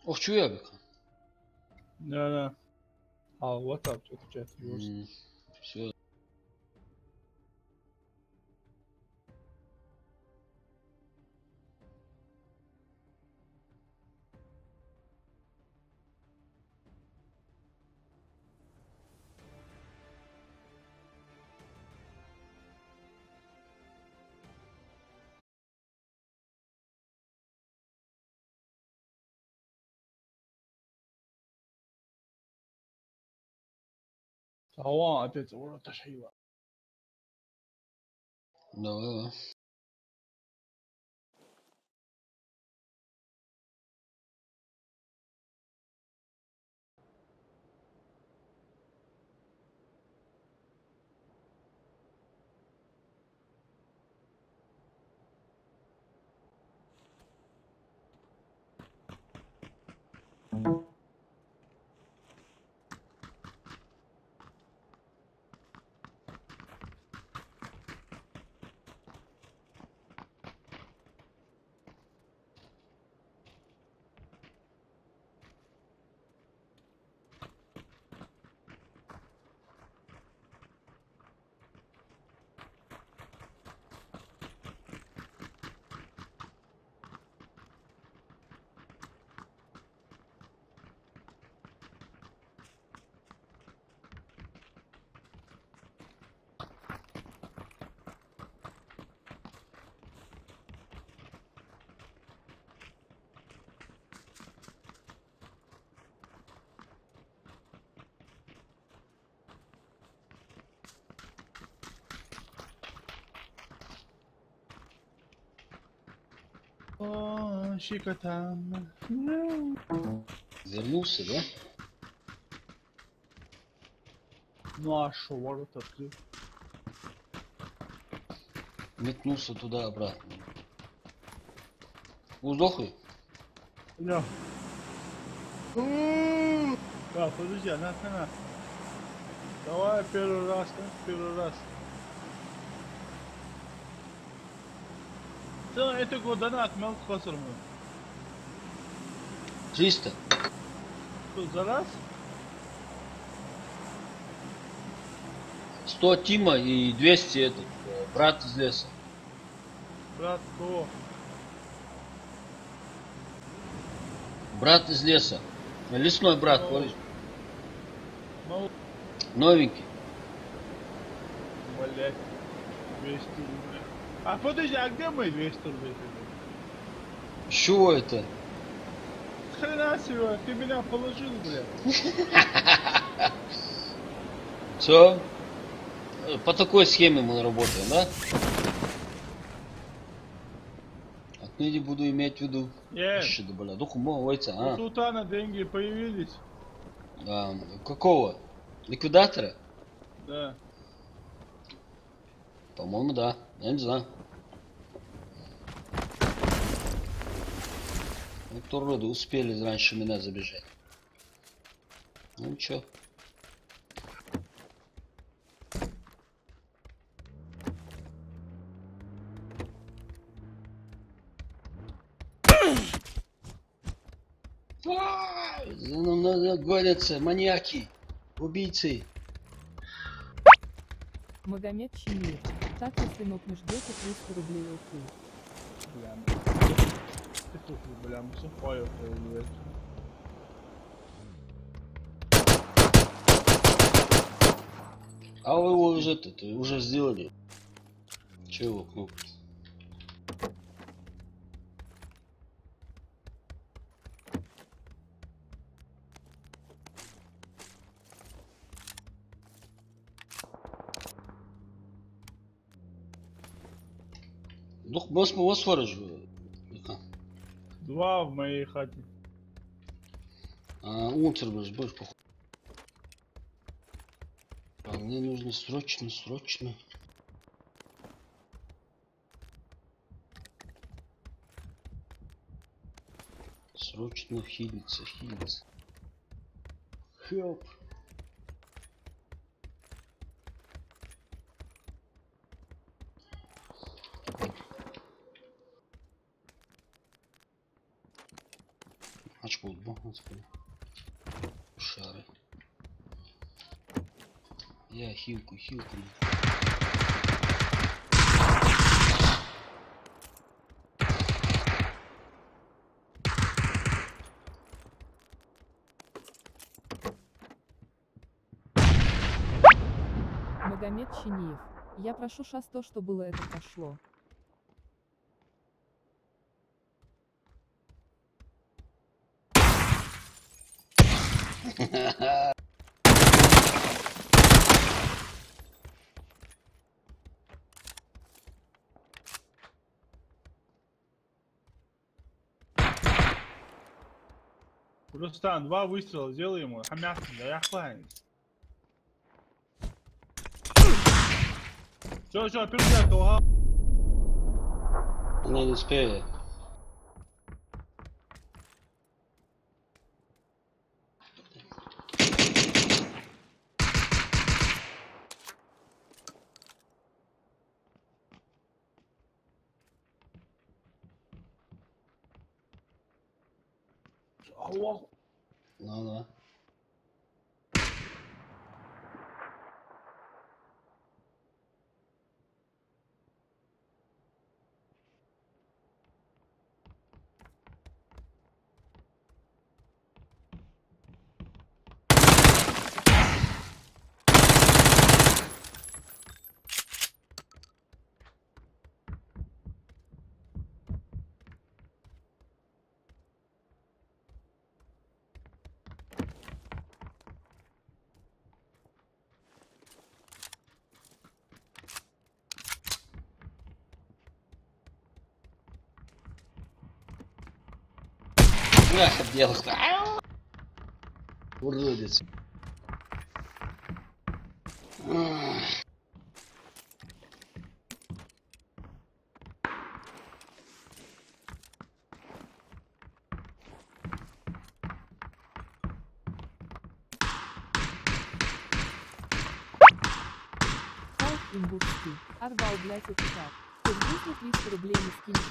Ох, чё я бик? Да. А, вот так, что ты Все. А он опять урод ошибок. Давай. О, щекотан. Вернулся, да? Ну а шо, ворот открыл. Метнулся туда-обратно. Уздохли? Да. Да, подожди, на. Давай первый раз. Sen ete godana atmalı kasır mı? 300. Что, за раз? 100 Тима и 200 этот, брат из леса. Брат, кого? Брат из леса. Лесной брат, Ну. помнишь? Мало. Новенький. Блять. 200 рублей. А подожди, а где мои 200 рублей? Чего это? Хрена себе, ты меня положил, блядь. Все. По такой схеме мы работаем, да? Отныне буду иметь в виду. Нет. Бля, духу ойца, У султана деньги появились. Какого? Ликвидатора? Да. По-моему, да. Я не знаю. Вот уроды успели раньше меня забежать. Ну ничего. За мной гонятся маньяки, убийцы. Магомед Чемир. Так, если нокнешь где-то 300 рублей, окей. Бля. Ты тут, бля, мы сухое появилось. А вы его уже сделали. Чего кнопку? Ну, Босфора же. Два в моей хате. Унтер будешь похуй. Мне нужно срочно. Срочно хилиться. Help. Kaç oldu bu? Nasıl böyle? Шары. Я хилку. Магомед Чиниев. Я прошу шас то, что было, это пошло. Рустам, 2 выстрела сделай ему. Хамятин, да я хлань. Все, опять того. Она не успеет. Аллах. Ну. Ах, девушка. Уродец. Халк имбурский. Арвал, блять, это как? Сердечно 300 рублей не скинь.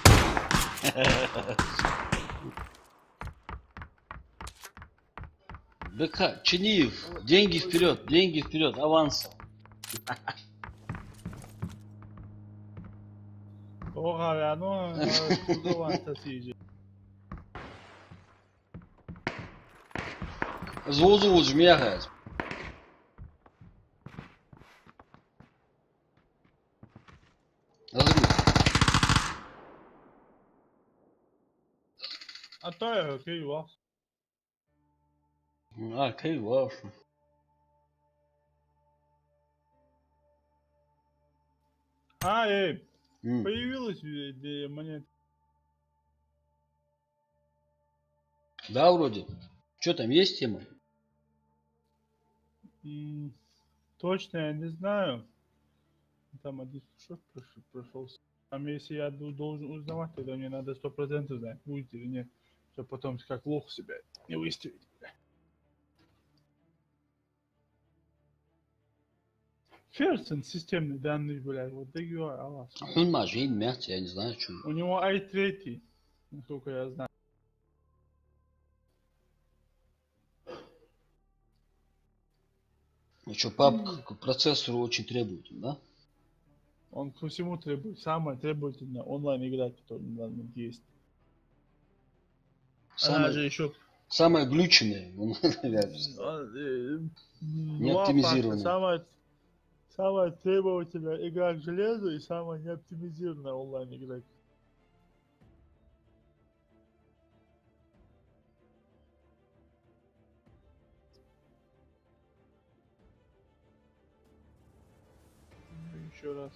БК, Чиниев, деньги вперед, авансом. Ога, я, ну, аванса сиди. Звук жмягает. Разрыв. А то я, окей, вас. А, кайф. Появилась монета. Да, вроде. Что там, есть тема? Точно я не знаю. Там один шок прошел. Там если я должен узнавать, тогда мне надо 100% знать, будет или нет. Чтобы потом как лох себя не выставить. Ферсон системные данные, блядь, вот DGR, Аллах. Он мажин, мягкий, я не знаю, что. У него i3, насколько я знаю. Ну что, папка к процессору очень требователен, да? Он ко всему требует, самое требовательное онлайн играть, который на данный момент есть. Она же еще... Самое глюченное. Не оптимизированное. Самая требовательная игра к железу и самая неоптимизированная онлайн игра. Еще раз.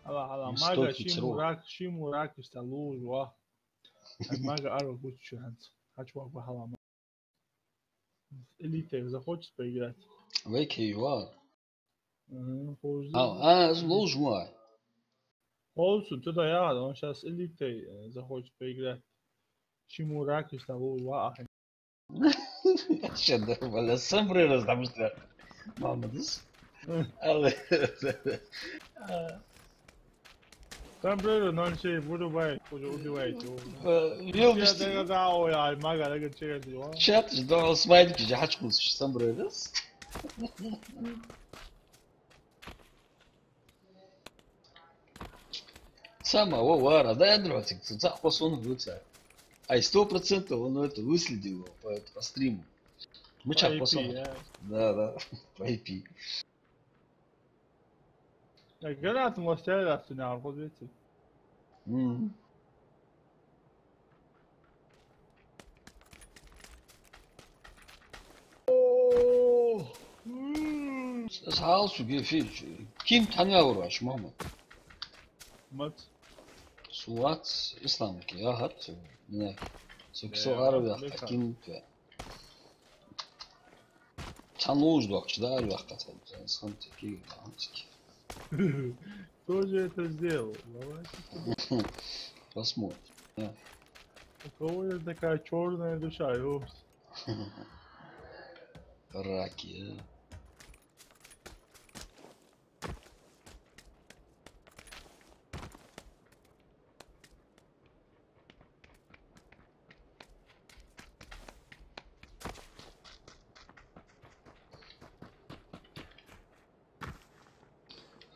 Hala maga shimu rak istalu wa. Maga ару будет шанс. Хочу бы hala. Элита захочет поиграть. Wake you are. Ложма. Olsun, туда я, он сейчас элитой захочет поиграть. Чему рак и столу ва. Что, да, сам прирос, потому что Mamadız. Але... Там было, но он все вырубает, уже убивает его. Yok Я işte. тогда да, ой, ай, мага, да, через его. Çat işte Osmanlı ki haç konuşsam böyle. Самого вара, да, дротик, запас он выцарь. А и 100% он это выследил по стриму. Мы чак По IP, посмотрим. Да, по IP. Ya granat mı gösterir aslında arka bitti. Мгм. Sağ ol su gefil. Kim tanıyor var şu Muhammed? Mat. Suat İslam ki ya hat. Ne? Sökse Ya, Arap ne ya kadar? kim ki? Tanıyoruz da akçı da Arap ya. Sen teki antik. Кто же это сделал? Давайте. Посмотрим. У кого есть такая черная душа, ёпс. Раки.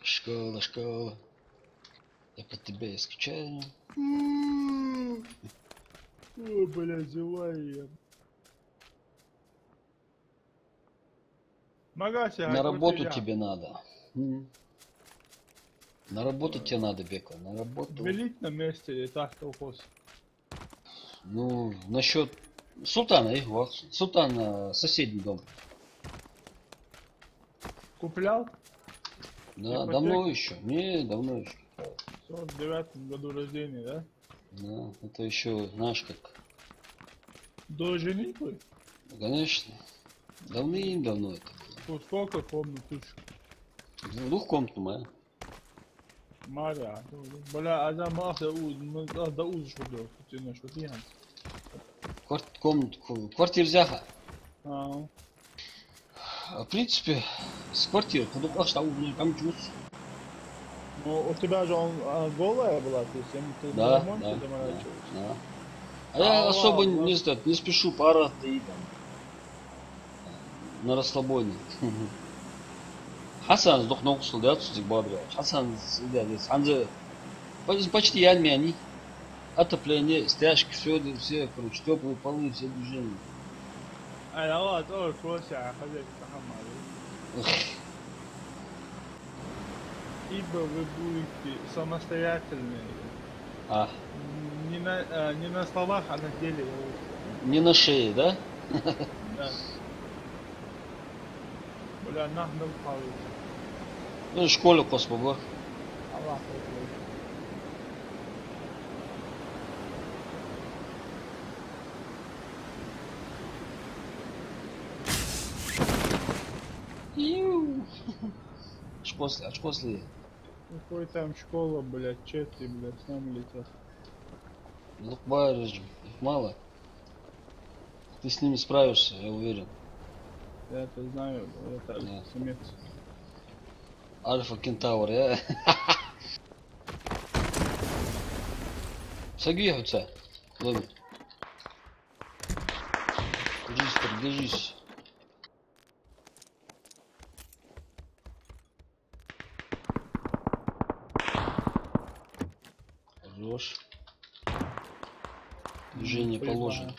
Школа, школа. Я по тебе скучаю. Ой, блядь, зеваю я. Магаси, На работу тебе надо. На работу тебе надо, Бекла. На работу. Велить на месте и так колхоз. Ну, насчет Султана, их вот. Султан соседний дом. Куплял? Да, Ипотека? давно еще. Не, давно еще. В 49-м году рождения, да? Да, это еще, знаешь, как. До женитьбы? Конечно. Давным-давно это было. Тут сколько комнат тут? Двухкомнатная. Маря. Бля, адам махся да уз что ты на что ты. Квартирзяха. А, В принципе, с квартиры. Там чувств. ну у тебя же он голая была, то есть ты Да, на ремонте да, заморачиваешься? да. А я особо ладно. не спешу, пара и там на расслабоне. Хасан сдохнул, кусал, да, цузик бадра. Хасан, да, почти янми они. Отопление, стяжки, все, короче, теплые полы, все движения. А я вот тоже прося, хозяйка хамали. Ибо вы будете самостоятельные. А, Не на словах, а на деле. не на шее, да? Да. Бля, нахнул палец. Ну, в школе космобор. Аллах. Аж после. Какой там школа, блядь, четыре, блядь, с нами летят. Лукбай, мало. Ты с ними справишься, я уверен. Я это знаю, это Да. самец. Альфа Кентавр, я. Согрехаются. Ладно. Держись, держись. Хорош. Движение положено.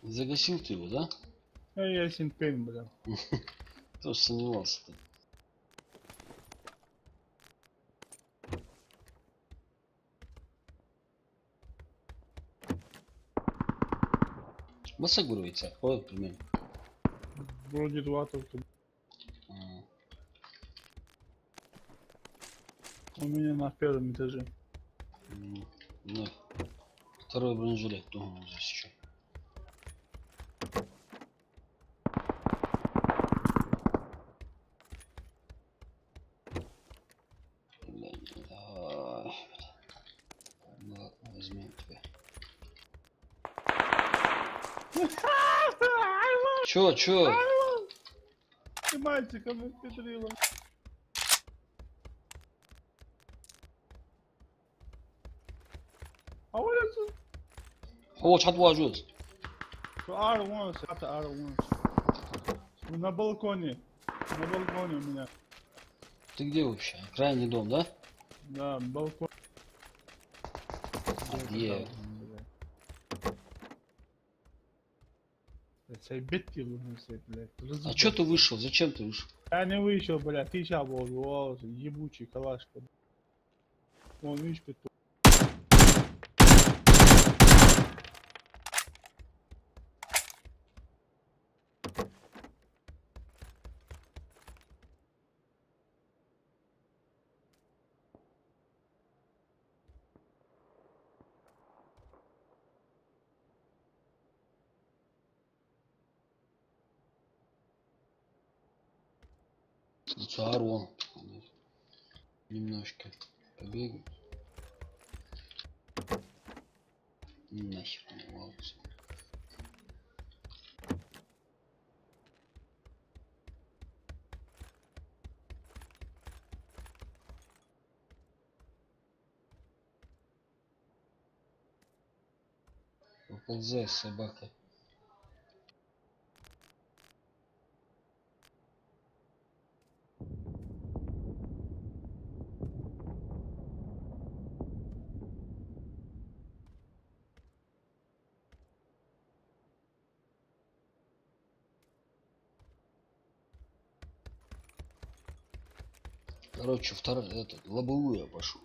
Загасил ты его, да? Я синпейн, бля. Тоже сомневался-то. Nasıl grubu içer? O bilmem. Вроде 2 только. А, У меня на первом этаже. ну, второй бронежилет, думаю, здесь еще. Давай. Ну ладно, возьмем тебя. Чё? Ты мальчиком испетрила. А вот это... О, чат ажуз. R1, это R1. На балконе. На балконе у меня. Ты где вообще? Крайний дом, да? Да, балкон. Где? Бетки выноси, блядь. А чё ты вышел? Зачем ты вышел? Я не вышел, блядь. Ты сейчас был, волосы, ебучий калаш. Вон, видишь, петух. Арон. Немножко побегаю. Нахер не волосы. Выползай, собака. Короче, второй, лобовую я пошел.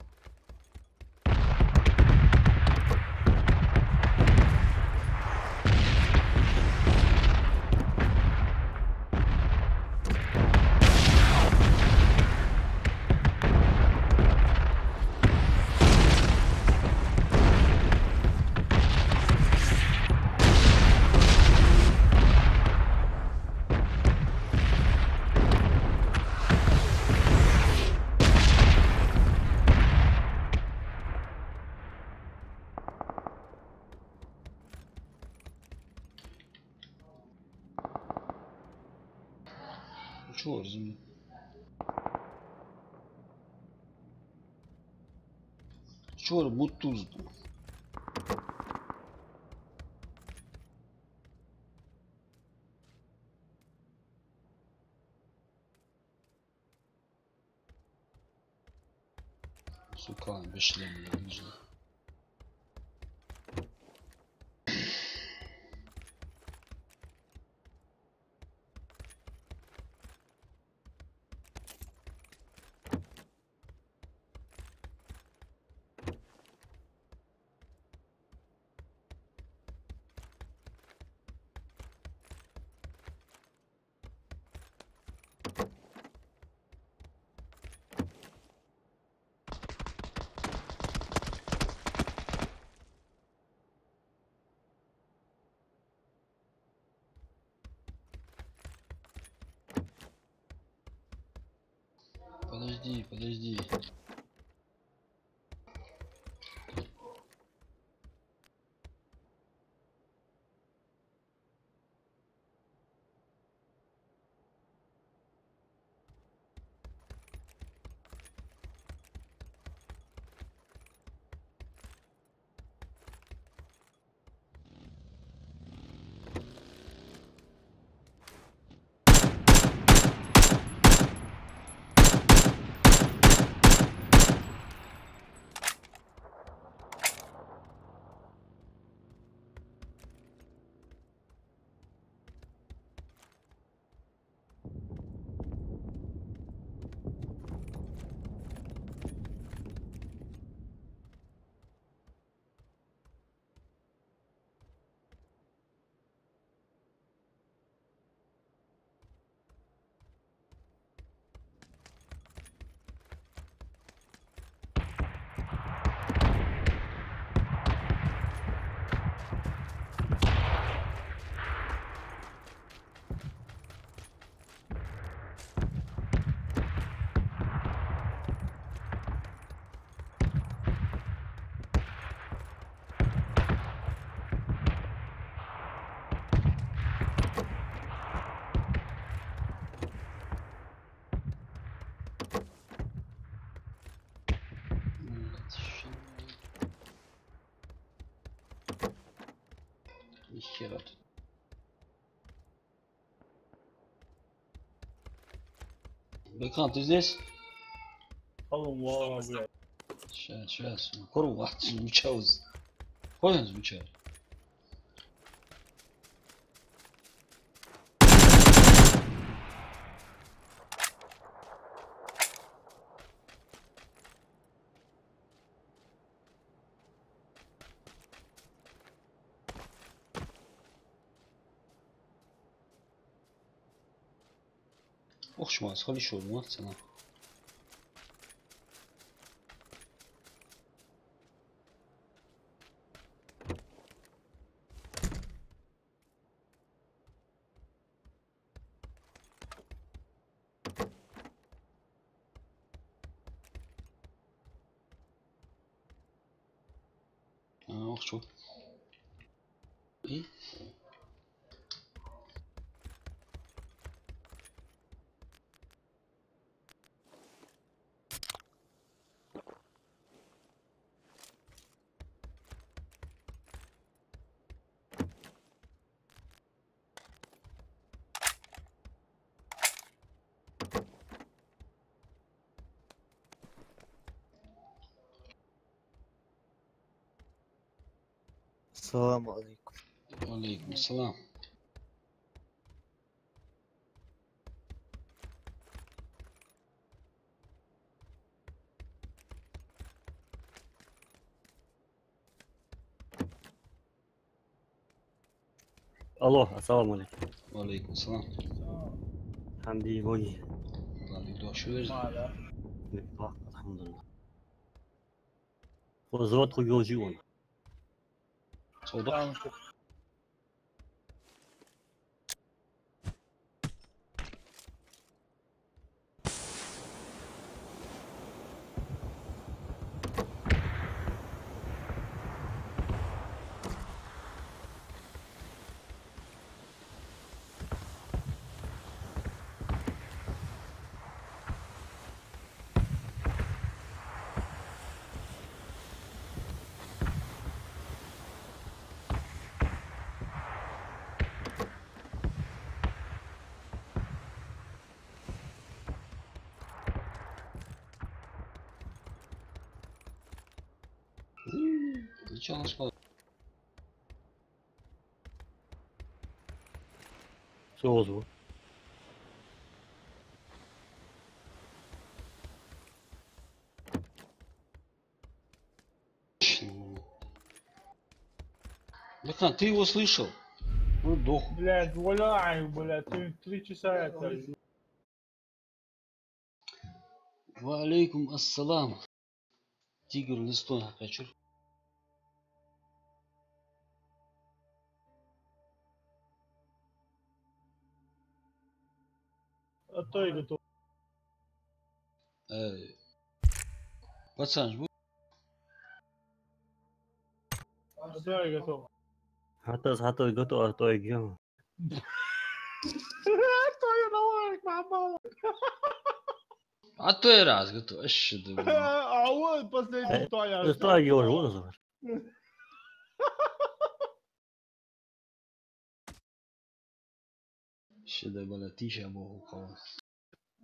Чего разумею? Чего бутуз? Сука, без шлема не вижу. Подожди. Ни хера тут. Бекхан, ты здесь? Allah, блядь. Сейчас. Курва, звучал. Понял, звучал? Ох, шмат, сходи еще, ну, цена. Ох, что? И? Салам алейкум. Алейкум ассалам. Алло, ассаламу алейкум. Алейкум ассалам. Hamdi boy. Ладно, иду, что веришь? Mala. Alhamdulillah. Завод хуёвый он. Солдат? Tamam işte. Ничего нашла. Созу. Бекхан, ты его слышал? Ну, дох. Блядь, валяй, блядь, 3 часа это. Ва алейкум ассалам. Тигр листон хочу. А то и готов. Пацан, жду. А то и готов. Хата готов, а то и гем. То и давай, мама. А то и раз готов. Ащи, да. А вот последний то я. Что его розовый? Ащи, да, бля, тише богу кого.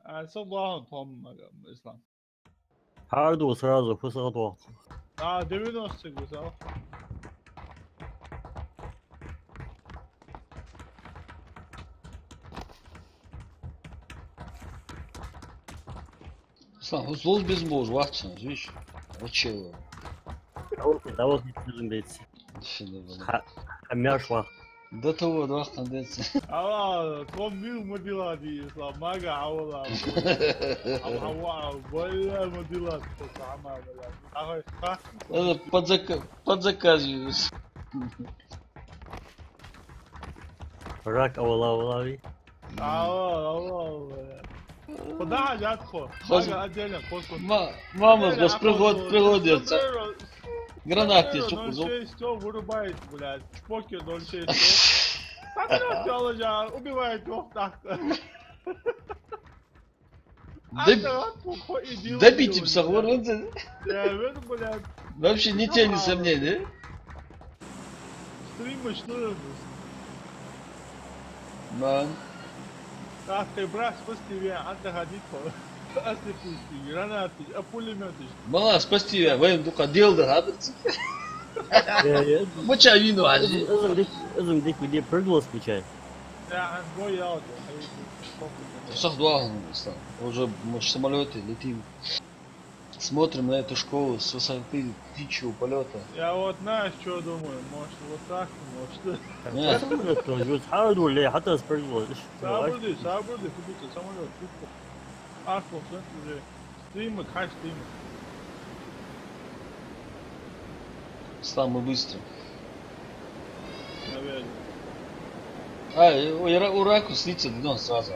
А соблагом там ислам. Харду сразу фусату. А 90 гусал. Слава, злоз без бож, вахтsan, видишь? Рачево. Да вот не нужен бейти. Ащи, да, бля. Хамяш вах. До того, да, конденс. А ком мил модила ди ислам мага аула. Ауа, бля модила сама, бля. Ага, ха. Это под заказ. Рак аула. Ауа, бля. Куда ядхо? Хоз- Мага отдельно, Мама, с пригодится. Гранаты, что кузов. 061 вырубает, блядь. Чпоки 061. Как дело же, убивает двух так-то. Добить им согласен. Я верю, блядь. Вообще ни тени сомнений. Стримы, что это? Man. Ах ты, брат, спасти меня, анда ходить по... Астрипушки, гранаты, а пулеметы. Bana spasti ya. Benim bu kadar da hadi. Ja, Maça vino hadi. Özüm dik bir diye pırgılas bir çay. Я бой аудио. Часах два уже самолеты летим. Смотрим на эту школу с высоты птичьего полета. Я вот знаешь, что думаю, может вот так, может... Нет, حاول ولا حتى سبرجوس. Сабурды, купите самолет, купите. Аху, уже стримы, хай стримы. самый быстрый. Наверное. У Раку снится днем сразу.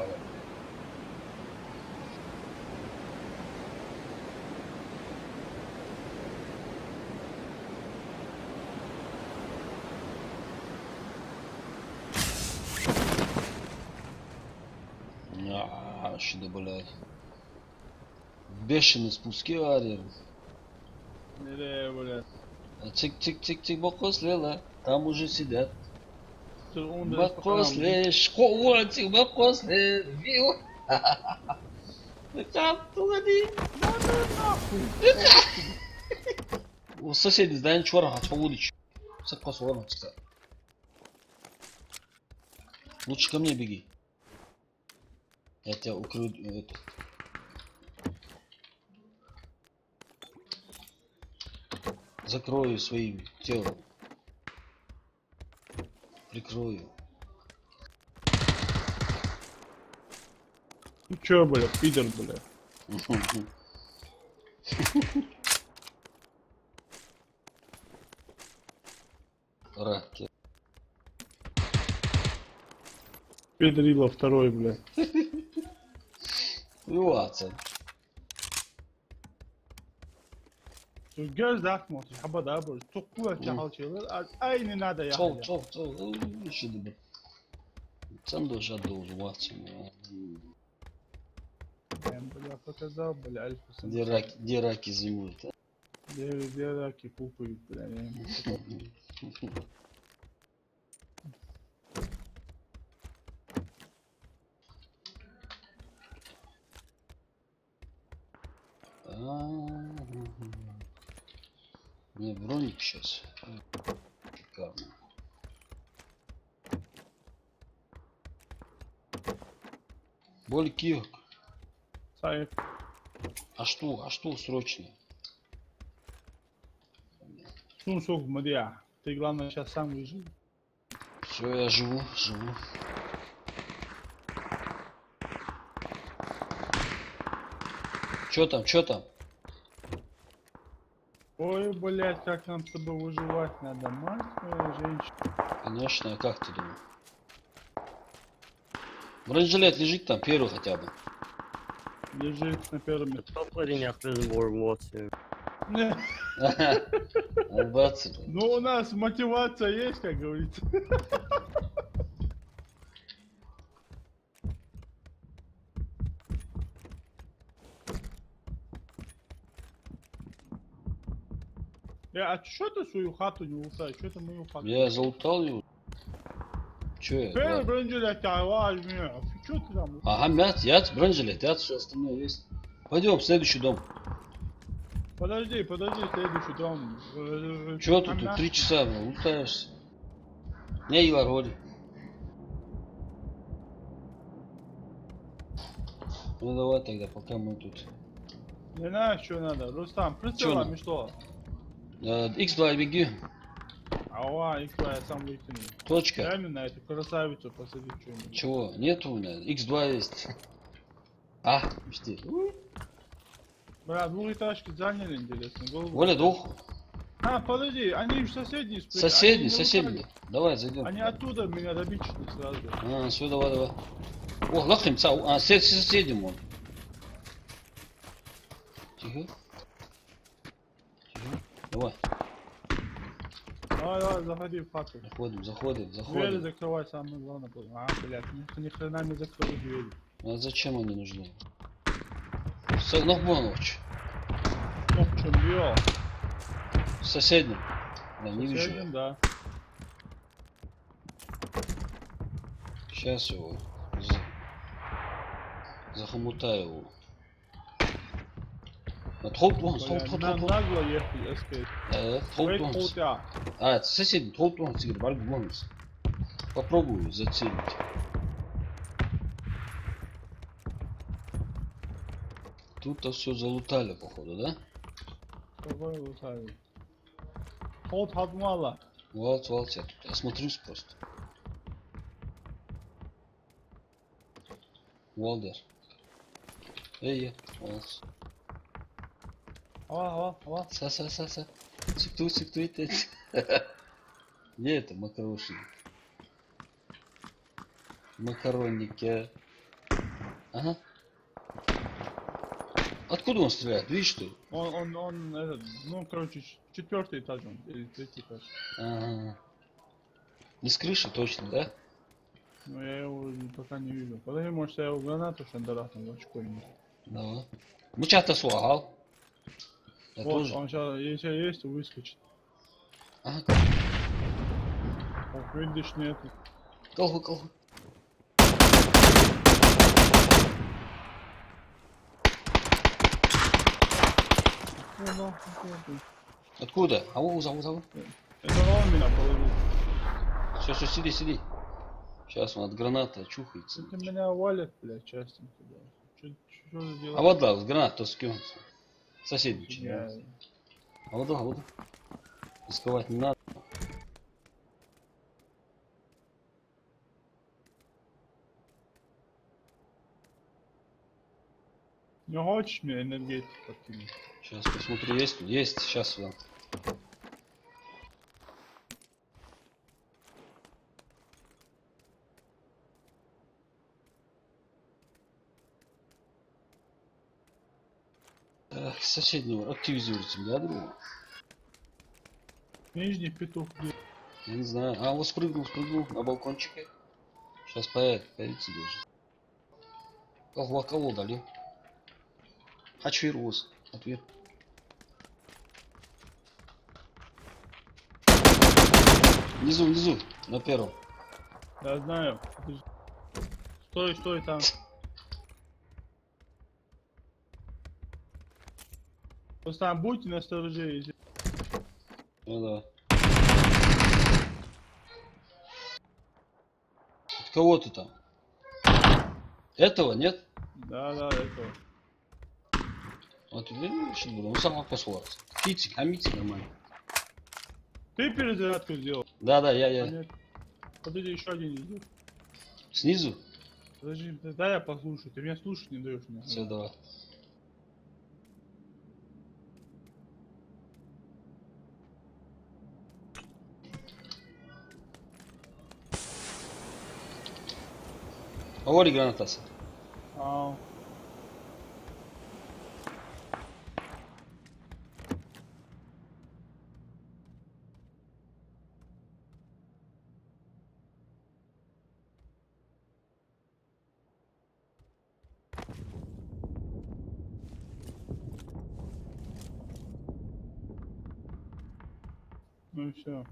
Что да, блядь. Бешеные спуски ария. Nereye böyle? Цик-цик-цик-цик, бокослела. Там уже сидят. Onda Бокосле, школотик, бокосле, вил. Там туди. У соседей здания чёрно, а поводич. Сакос ворон, кстати. Лучше ко мне беги. Я тебя укрою это. Закрою своим телом. Прикрою. Ну чё, бля, пидор, бля. Раки. Педрило второй, бля. Ватсон. Göz atmıyorsun, hava da böyle çok kuvvetli halçalar, aynı nada ya. Çok. Şimdi bak. Sen de hoşa doğru Ватсон. Ben böyle показал, бля, альфа. Где раки зимуют, а? Где раки пукают, бля. Не, броник сейчас. Шикарно. Боль киок. Sahip. А что срочно? Sun sokma diye. Ты главное сейчас сам выжил. Все, я живу. Чё там? Ой, блядь, как нам с тобой выживать надо, мать твоя женщина. Конечно, а как ты думаешь? Бронежилет лежит там, первый хотя бы. Лежит на первом месте. Topları yapıyoruz bu emosiyon. Албацы. Ну, у нас мотивация есть, как говорится. А что ты свою хату не улутаешь? Что ты мою хату? Я залутал его. Чё я? Первый Ладно. бронежилет, возьми. Что ты там? Ага, мят, бронежилет, все остальное есть. Пойдем в следующий дом. Подожди, следующий дом. Чё тут 3 часа лутаешься? Не Егор. Ну давай тогда, пока мы тут. Не знаю, что надо. Рустам, прицелами что? X2 беги. Ава, X2 я сам выкину. Точка. Реально на эту красавицу посадить что-нибудь. Чего? Нету у меня. X2 есть. А, жди. Бля, двухэтажки заняли, интересно. Воля двух. А, подожди, они в соседние спрятали. Соседние. Давай зайдем. Они оттуда меня добить сразу. Все, давай. О, лахим, цау. Соседям он. Тихо. Давай. Давай, заходи в хату. Заходим. Двери закрывай, самое главное. А, блядь, ни хрена не закрыл двери. А зачем они нужны? Нахбонович. Ну, в чем дело? Соседним. Да, не вижу. Соседям, да. Сейчас его захомутаю его. Hold on, hold on. Нагло ехали, эскейп. Hold Wait, hold on. ya. А, это соседний, hold on, Игорь, по-любому. Попробую зацелить. Тут-то все залутали, походу, да? Какой лутали? Hold мало. Вот, я тут осмотрюсь просто. Волдер. Эй, Волс. Ава. Са. Сикту, где это макароши? Макаронники. Ага. Откуда он стреляет? Видишь, что ли? Он, этот, ну, короче, 4-й этаж он, или 3-й этаж. Ага. Не с крыши точно, да? Но я его пока не вижу. Подожди, может, я его гранату шандарахну в очко ему. Давай. Мучата суагал. Я Вот, тоже. он сейчас, если есть, то выскочит. Ага. Как видишь, нету. Колху. Откуда? Зову. Это он меня положил. Все, сиди. Сейчас он от гранаты очухается. Это меня валит, блядь, частенько, да. Что сделать? А вода, с гранат то скинется. Соседничай. Я... А вода. Рисковать не надо. Не хочешь мне энергетик подкинуть? Сейчас посмотрю, есть. Есть, сейчас вам. Соседнего активизируется, да, друг? Нижний петух где? Я не знаю. А, вот спрыгнул на балкончике. Сейчас появится должен. Кого дали? Хочу роз. Ответ. Внизу, на первом. Я знаю. Стой там. Просто там будьте настороже, если... Ну да. От кого ты там? Этого нет? Да, это. Вот видишь, буду. Он сам послался. Хамите нормально. Ты перезарядку сделал? Да, А я. нет. Подожди, еще один идет. Снизу? Подожди, дай я послушаю. Ты меня слушать не даешь мне. Все, давай. Говори, гранатасы. А. Ну и все.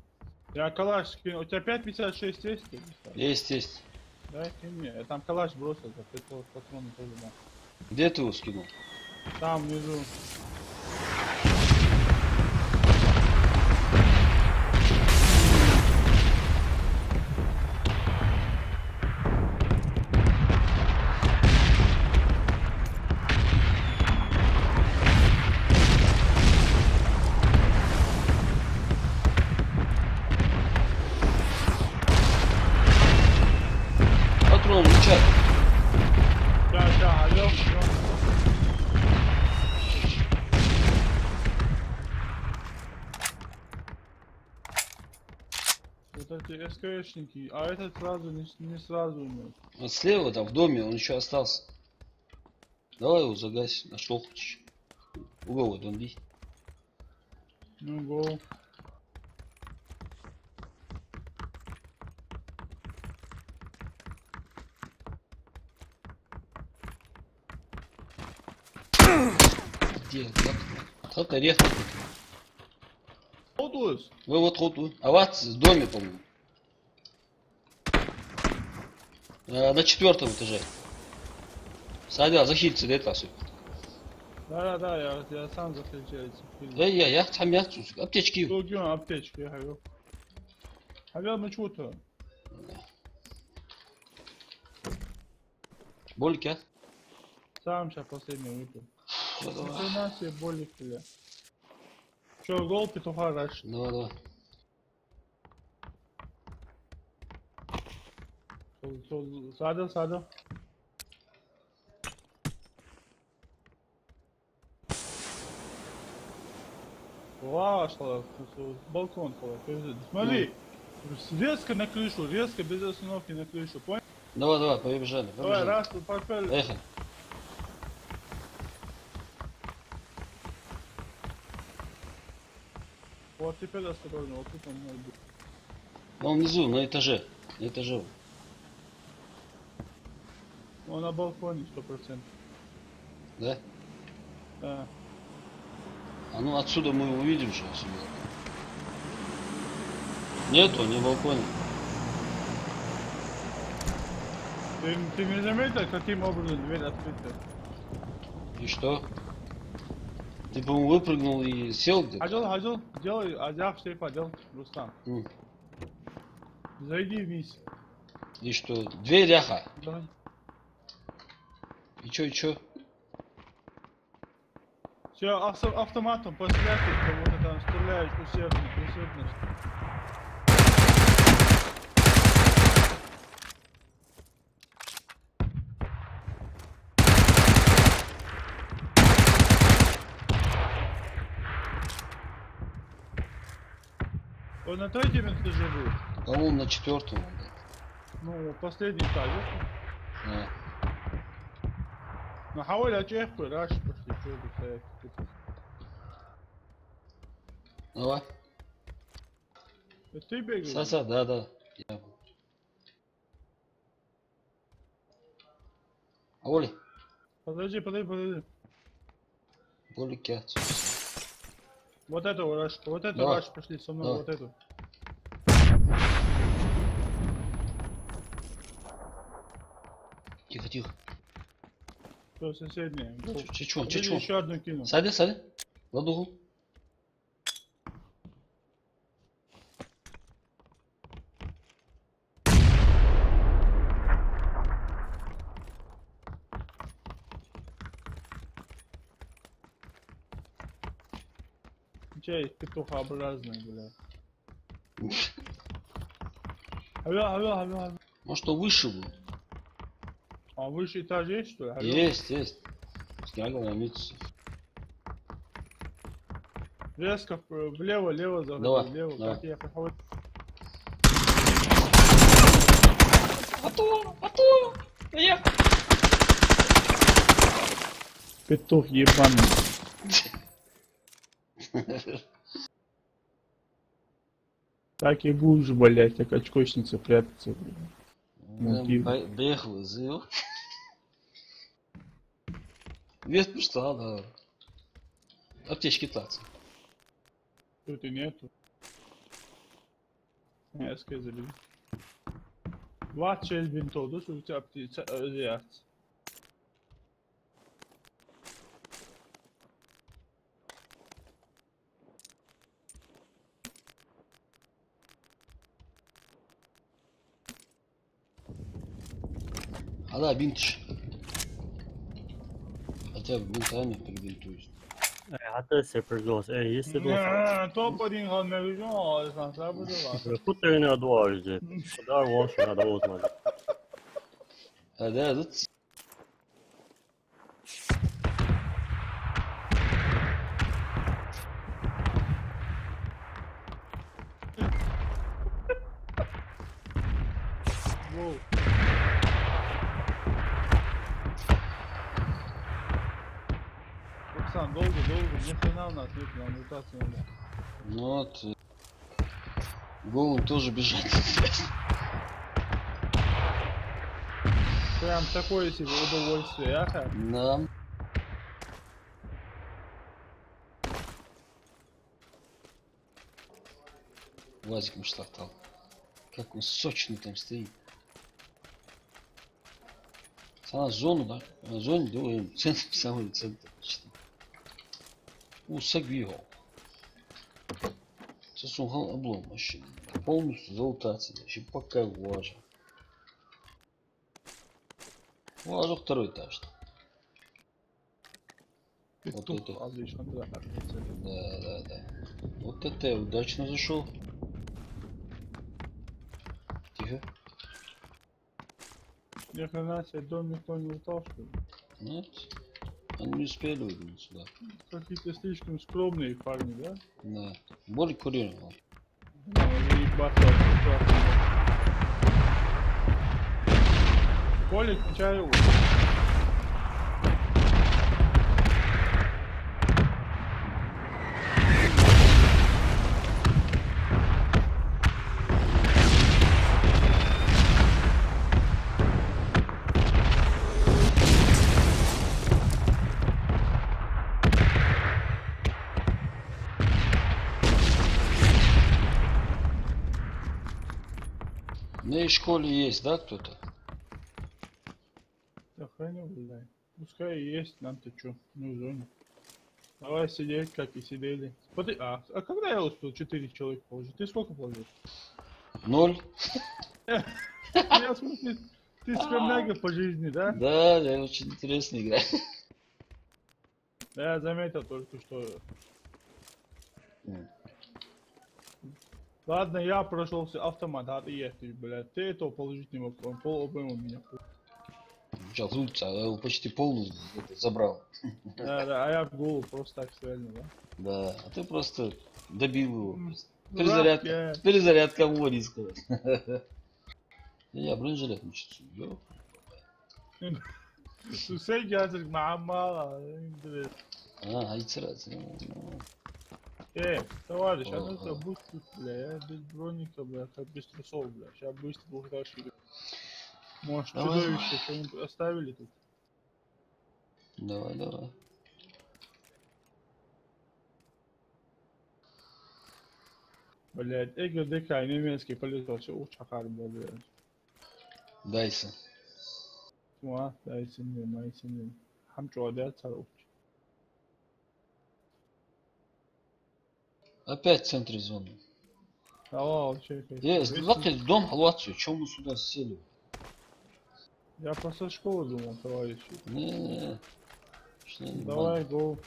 Я калаш скину. У тебя 5,56 есть? Есть. Дай мне. Я там калаш бросил, за 5 патронов тоже, да. Где ты его скинул? Там внизу. Патрон, лучат. Ща, алло. Вот эти СКшники, а этот сразу не сразу умер. Вот слева там в доме он еще остался. Давай его загась, нашел хоть. Угол don't be. Ну, го. Где? Вот орех. Ходус? Вы вот ходу. А вас в доме, по-моему. На 4-м этаже. Садя, захильцы, да это все. Да, я сам захищаю. Я там я аптечки. Yok yok aptечки, я говорю. Ну что то? Болики, а? Сам сейчас последний выпил. Всё, давай. Хрена себе болик, бля. Че, гол петуха раньше? Давай. Сада. Что балкон холод. Смотри, резко на крышу, резко без остановки на крышу, понял? Давай, побежали. Давай, раз, попали. Поехали. Вот теперь осторожно, вот тут он может быть. Он внизу, на этаже. На этаже. Он на балконе 100%. Да? Да. А ну отсюда мы увидим, что отсюда. Нету, не балконе. Ты не заметил, каким образом дверь открыта? И что? Ты, по-моему, выпрыгнул и сел где-то? Хадил, делай, Азях сейфа, делай, Рустам. Зайди вниз. И что? Дверь ряха. Да. И чё? Все, автоматом постреляй, кого-то там стреляешь усердно. Он на 3-м этаже был. По-моему, на 4-м. Ну, последний этаж. Да. Ну, حاول اجيبك راش пошли, что это стоять. Давай. Это ты бегаешь? Саса, да. Я... А Оля? Подожди. Болики. Вот это Раш, Давай. Раш, пошли со мной, Давай. вот эту. Тихо. Что, соседняя? Чечон. Еще одну кину. Садя. Ладугу. Чай, петухообразный, бля. Алло. Может, он выше был? А выше этаж есть, что ли? Алло. Есть. Снягал амицу. Резко влево заходи, Давай, влево. давай. Как я прохожу. Я. Петух ебаный. Так и будешь, блять, как очкочница прятаться, блядь. Доехал из его. Вес пуста, да. Аптечки таться. Тут и нету. Я сказали. 26 бинтов, да, что у тебя птица реакция. А да, бинтиш. Хотя бы бинтами прибинтуюсь. حتى السيرفرز يستدوا Топ-1 қалмайын, алысан, сабы да бар. Путтерин адуар же. Dar var şu anda olmadı. Да, тут. Воу. Оксан, долго, ни хрена у нас нет, нам мутации надо. Ну вот. Голым тоже бежать. Прям такое себе удовольствие, аха. Да. Вазик мечтал. Как он сочный там стоит. А, зону, да? А, зону делаем. Центр, самый центр. Сагвио. Сосунгал облом машины. Полностью залутаться. Еще пока важно. Важно второй этаж. Вот Петух, это. отлично, да. Да. Вот это я удачно зашел. Тихо. Ни хрена себе, дом никто не лутал, что ли? Нет. Они не успели выйти сюда. Какие-то слишком скромные парни, да? Да. Более курировал. Ну, ебаться, прекрасно. Коля, включай его. В моей школе есть, да, кто-то? Да хрен, блядь. Пускай и есть, нам-то чё, мы в зоне. Давай сидеть, как и сидели. Смотри, а когда я успел 4 человека положить? Ты сколько положил? 0. Я смотрю, ты скромняга по жизни, да? Да, очень интересная игра. Да, я заметил только что. Ладно, я прошелся автомат, а ты ехать, блядь. Ты этого положить не мог, он пол обойма меня. Сейчас лучше, я его почти полностью забрал. Да, а я в голову просто так стрельнул, да? Да, а ты просто добил его. Дурак я. Перезарядка воинского. Я бронежилет мучится. Susei geldik ma'amala. İndirir. Альцерация. Товарищ, а Ага. ну-ка быстро, бля, я без броника, бля, как без трусов, бля. Сейчас быстро двух дальше. Может, Давай. чудовище что-нибудь оставили тут? Давай. Блядь, эгрдк немецкий полетел, все учакар, блядь. Дайса. Ма, дай синим, май синим. Хамчо адят царов. Опять в центре зоны. Давай, чекай. Дом халвацию. Чем мы сюда сели? Я просто школу думал, товарищ. Не. Шли не Давай, баню. го.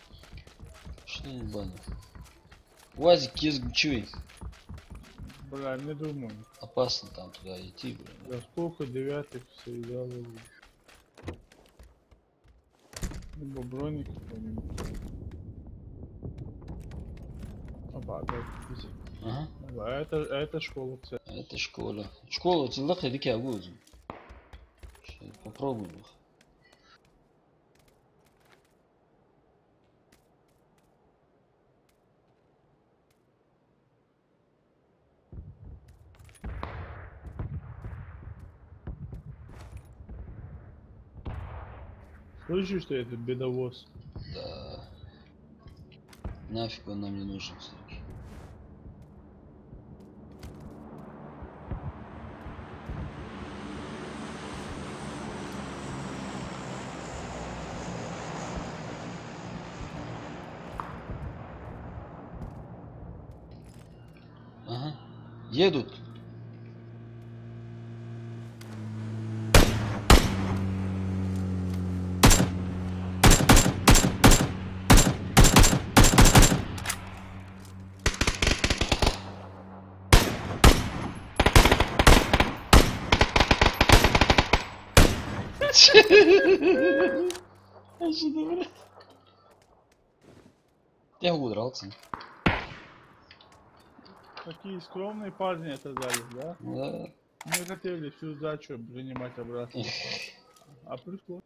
Шли не баню. Уазик езгучий. Бля, не думаю. Опасно там туда идти, блин. Да сколько девятых все идеалы. Либо броник какой-нибудь. Опа, опять здесь. Ага. А это школа, кстати. Это школа. Школа, целых и дикие агузы. Попробуем их. Слышишь, что это бедовоз? Да. Нафиг он нам не нужен, Сергей. Ага. Едут. Я удрался. Такие скромные парни оказались, да? Да. Мы хотели всю сдачу принимать обратно. А пришлось.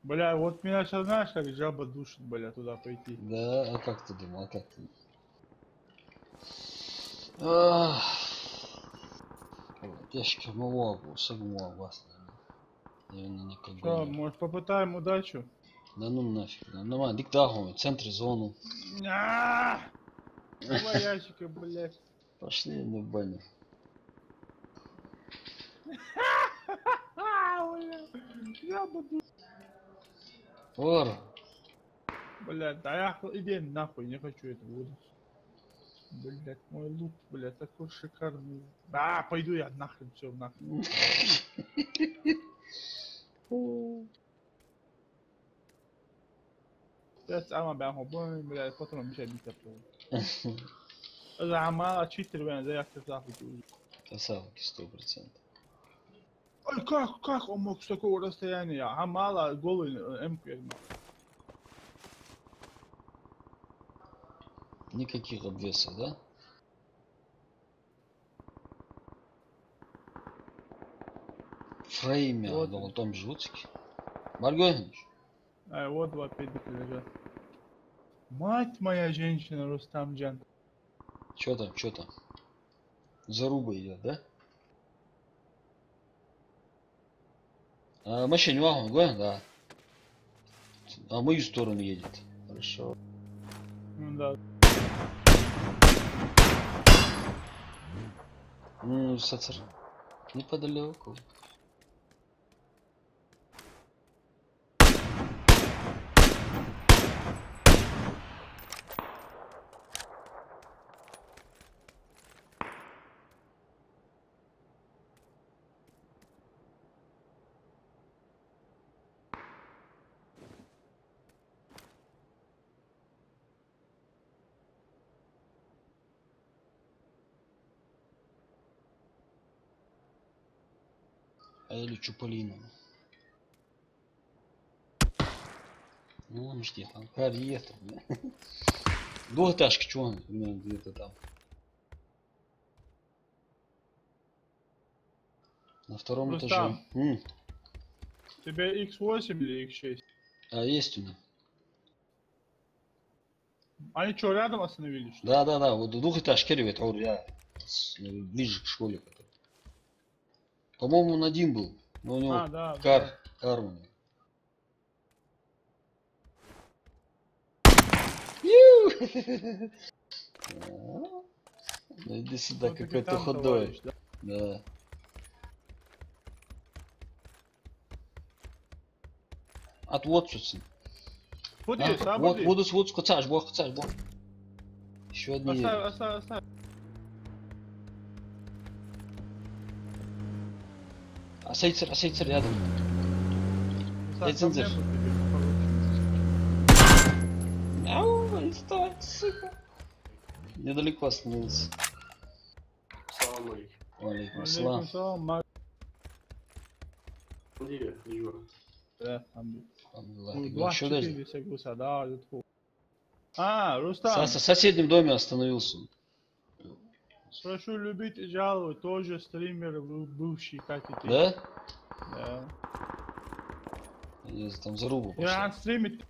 Бля, вот меня сейчас знаешь, как жаба душит, бля, туда пойти. Да, а как ты думал, а как ты? Ах. Ящик могу, согму вас, наверное, никак Что, бы. может попытаем удачу? Да ну нафиг. Нормально, диктаху, центр зону. Два ящика, блядь. Пошли на баню. Я буду... Пор. Блядь, да я иди нахуй, не хочу это буду. Блядь, мой лук, блядь, такой шикарный. Да, пойду я нахрен, все нахрен. بس اما به همون میره خودتون میشه میتپه از عمال читер وين زي اكتر تاخذ Красавки 100%. ой как он мог с такого расстояния Амала голый МП Никаких обвесов, да? Фрейме, Вот. вот том жутский. Маргонович. вот два педика лежат. Мать моя женщина Рустамджан. Чё там? Заруба идет, да? Машине вагон, да? А в мою сторону едет. Хорошо. Ну да. Ну, сацар. Неподалеку. А я лечу Полином. Ну, мишки, там карьета. Двухэтажки, чё он где-то там. На втором Рустам. этаже. Тебе X8 или X6? А есть у меня. Они что, рядом остановились? Что? Да, вот двухэтажки ревет, я ближе к школе. По-моему, он один был. Но у него Да. кар у него. Ну иди сюда, Ну, какой-то капитан, худой. товарищ, да? Да. Отводчица. Ходи, Вот, скачаш, бог. Еще одни. Оставь. Асайцер рядом. Лицензер. Ау, стой, сука. Недалеко остановился. Салам алейкум. Алейкум ассалам. Где? Юра. Да, Алхамдулилlah. Что даже? Рустам, В соседнем доме остановился. прошу любить и жаловать, тоже стример бывший, как и ты. Да? Да. Я там зарубу Я пошел. стримит.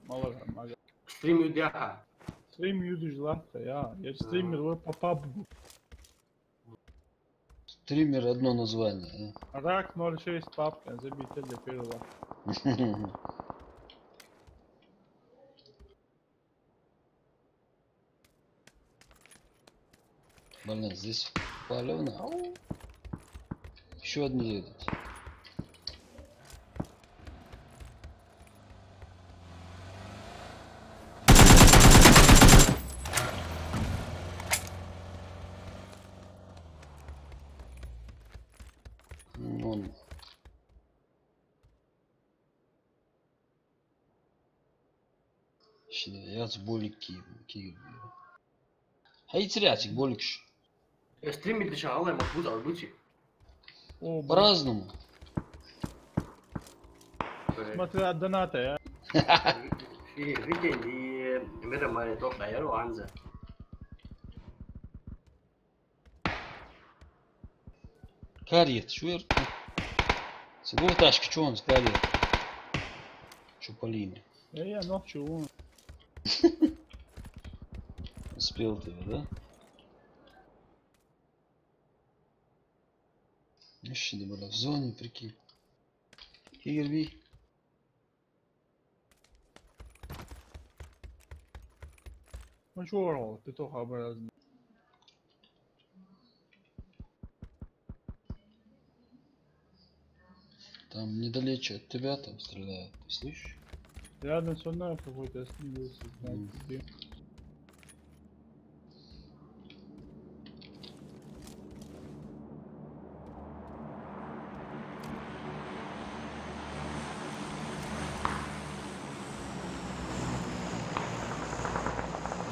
Мало. Стрим Юдяха. Стрим юдиш лахта, я стример по пабгу. Стример одно название. Рак 06 папка, забитый для первого. Блин, здесь палевно. Еще одни едут. Вон. Şimdi yaz bolik ki. Hayır açık bolik. Стрим Юдяха, Allah махбуз арбучи. О, По-разному. смотри, от доната, я. Викенди мерамаре топ дайро анза. Карьет, швер. Сегодня ташки, что он с карьет? Чуполини. Я ночью, вон. Успел ты, да? Şimdi böyle в зоне, прикинь. Кирби. Ну чё, ты только образный. Там недалече от тебя там стреляют, ты слышишь? Рядом со мной какой-то остановился, знаете где.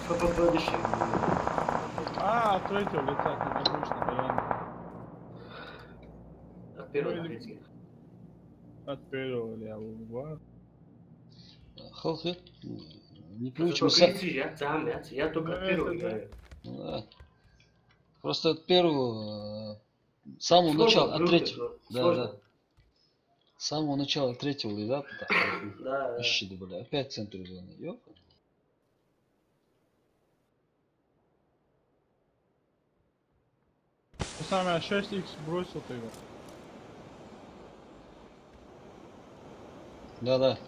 Что подходишь? А, от третьего лица, как обычно, понятно. От первого Ну, на или- третий. От первого я убиваю. Халхы, не Зато ключимся. кричишь, я сам, я только от Ну, первого это да. играю. Да. Просто от первого, с самого Сложно, начала, от круто, третьего. Да, сложно. да. С самого начала третьего лида, Да, да. ищи, бля, опять центр зоны. Ёп. Ну, самое 6х бросил ты его. Да, да.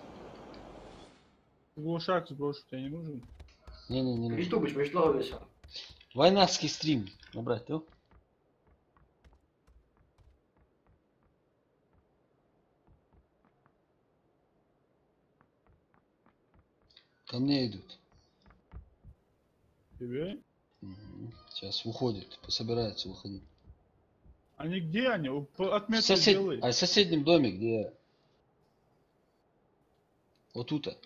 Глушак сброшу, тебе не нужен? Не нужно. Что бы смешного весел? Войнарский стрим. Набрать, да? Ко мне идут. Тебе? Мгм. Сейчас уходит, собирается выходить. Они где они? Отметку Сосед... делай. А в соседнем доме, где... Вот тут-то.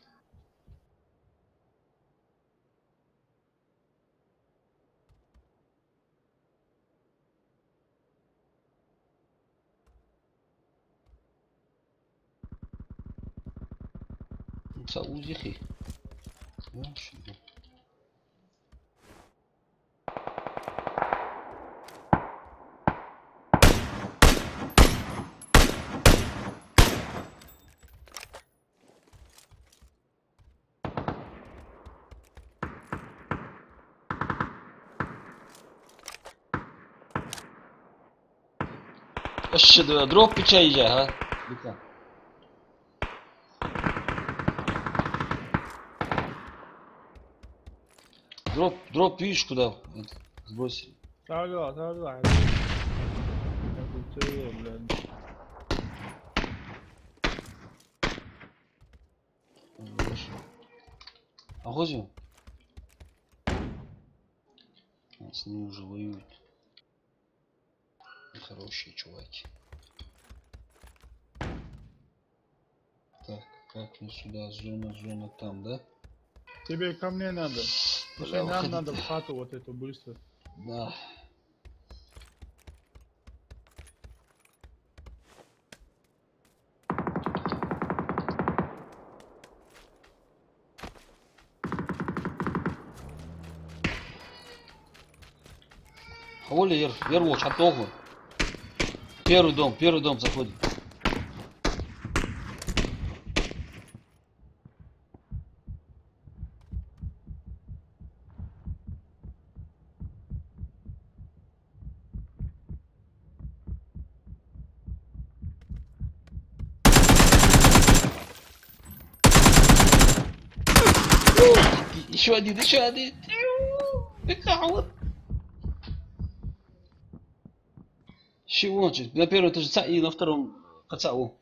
Саудихи. Aşağıda drop bir çay yiyecek ha. Lütfen. Дроп, видишь, куда сбросили? Да. Я тут целый, блядь. Охотим? С ним уже воюют. Хорошие чуваки. Так, как мне сюда? Зона там, да? Тебе ко мне надо. Бля, Слушай, нам выходи. надо в хату вот эту быстро. Да. Хаволи Ервоч, оттогу. Первый дом заходит. Еще один. Вот. Чего? На первом этаже и на втором КЦАУ.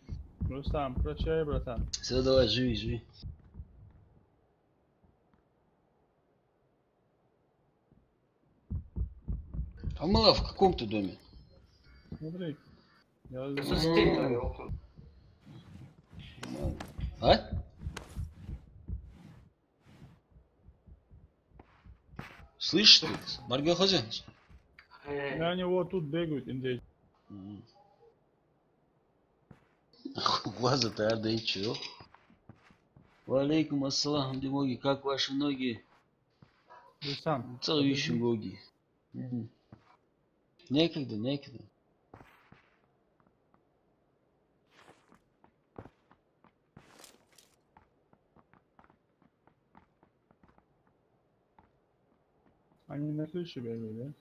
Рустам, прощай, братан. Все, давай, живи. А мала в каком-то доме? Смотри. Я Сосед там его. А? Слышишь ты? Марга хозяин. они вот тут бегают, индейцы. Глаза-то ада и чё? Валейкум ассалам, Димоги, как ваши ноги? Рустам, Целующие подожди. боги. Некогда. Они на крыше бегают, да?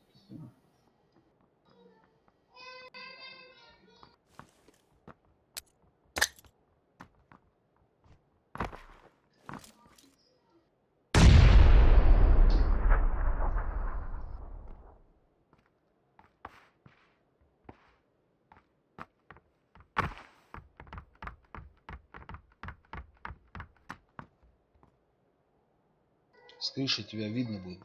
С крыши тебя видно будет.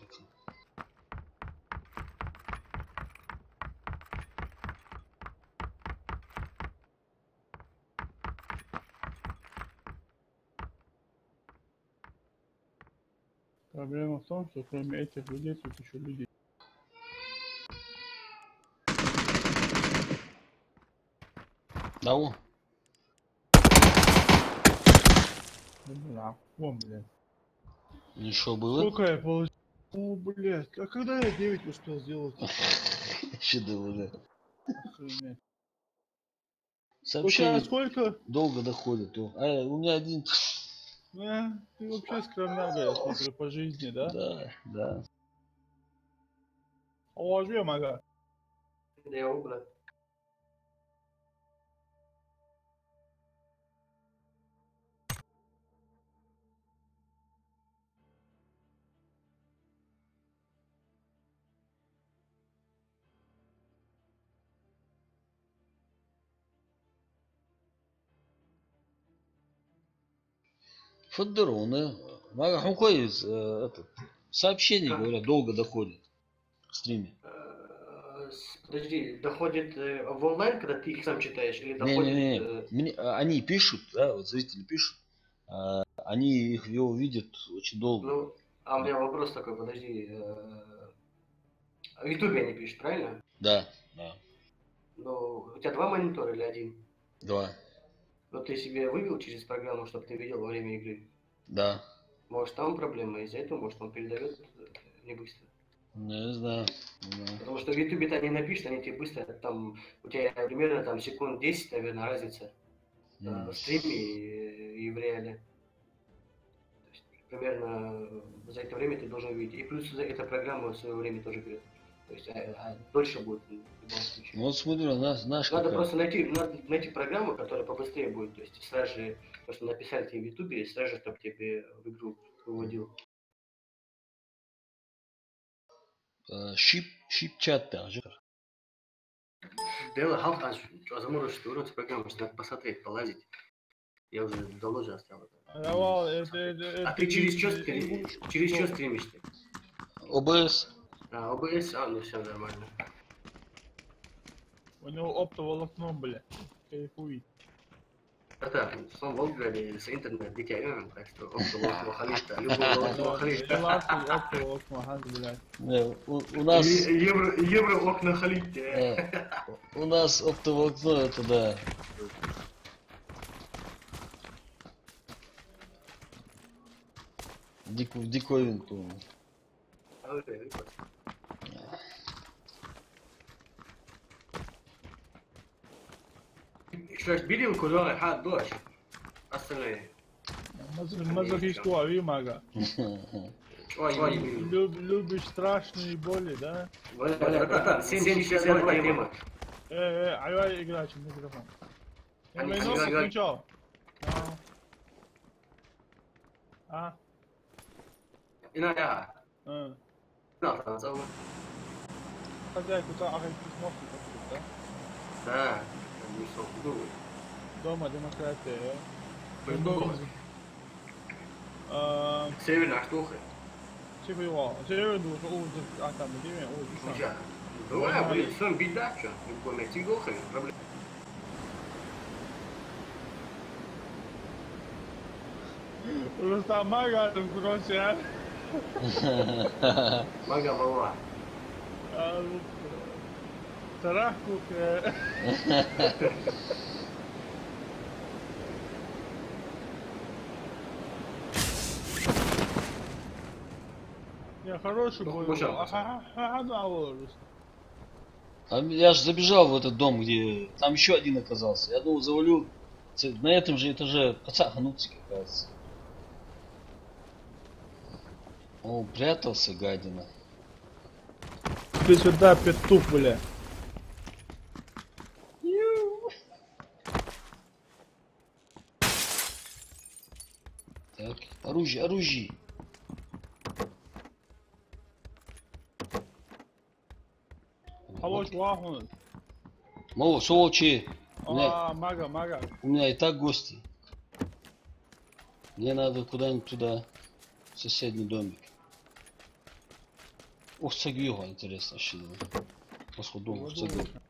Проблема в том, что кроме этих людей тут еще люди. Да, о. Да, вон, блядь. И что было? Сколько я получил? О, блядь, а когда я 9 успел сделать? Щедрый уже. Охренеть. Сообщение Сколько? долго доходит. А у меня один. Ты вообще скромняга, я смотрю, по жизни, да? Да, да. Положи, мага. Да я убрал. Фондероны. Он ходит, этот, сообщение, говорят, долго доходит в стриме. Подожди, доходит в онлайн, когда ты их сам читаешь, или Не-не-не. доходит... Они пишут, да, вот зрители пишут. Они его видят очень долго. Ну, а у меня вопрос такой, подожди. В Ютубе они пишут, правильно? Да, да. Ну, у тебя 2 монитора или один? 2. Но ты себе вывел через программу, чтобы ты видел во время игры? Да. Может, там проблема из-за этого, может, он передает не быстро. Не знаю. Не знаю. Потому что в Ютубе-то они напишут, они тебе быстро, там, у тебя примерно там секунд 10, наверное, разница в стриме и в реале. То есть, примерно за это время ты должен увидеть. И плюс эта программа в свое время тоже берет. То есть дольше будет в любом случае. Ну, вот смотрю, наш Надо просто найти программу, которая побыстрее будет. То есть сразу же, то, что написали тебе в Ютубе, сразу же, чтобы тебе в игру выводил. Шип-чат даже. Дело Халфтанш, возможно, что урод с программой, что надо посмотреть, полазить. Я уже давно же оставил. А ты через что стримишь ты? ОБС. ОБС? Ну все нормально. У него оптоволокно, бля. Кайфует. Это в самом Волгограде с интернет дикий район, так что оптоволокно халита, любое волокно халита. Оптоволокно, хан, блядь. У нас... Евро окна халите. У нас оптоволокно, это да. В диковинку. Что ж, билинку давай, хат, дождь. Остальные. Мазохисту, ави, мага. Ой, Любишь страшные боли, да? братан, 762 тема. Айвай играть в микрофон. Я войну включал. Иногда. Да, танцевал. Хозяйку там ахай кнопку подписать, да? Да, не думаю. Дома демократия, Северная штука. Типа его, северную, там, где Слушай, давай, блин, сам беда, что? Любой найти глухо, проблема. Рустам мага, там крося. Мага мала. Тарахку. Я хороший бой. Я же забежал в этот дом, где там еще один оказался. Я думал, завалю. На этом же этаже пацахануться, кажется. О, прятался, гадина. Ты сюда, петух, бля. Так, оружие. Алло, плохо. Мало, сволочи. Мага. У меня и так гости. Мне надо куда-нибудь туда, в соседний домик. Ух, Цагига, интересно, вообще. Посходу, ух, Цагига.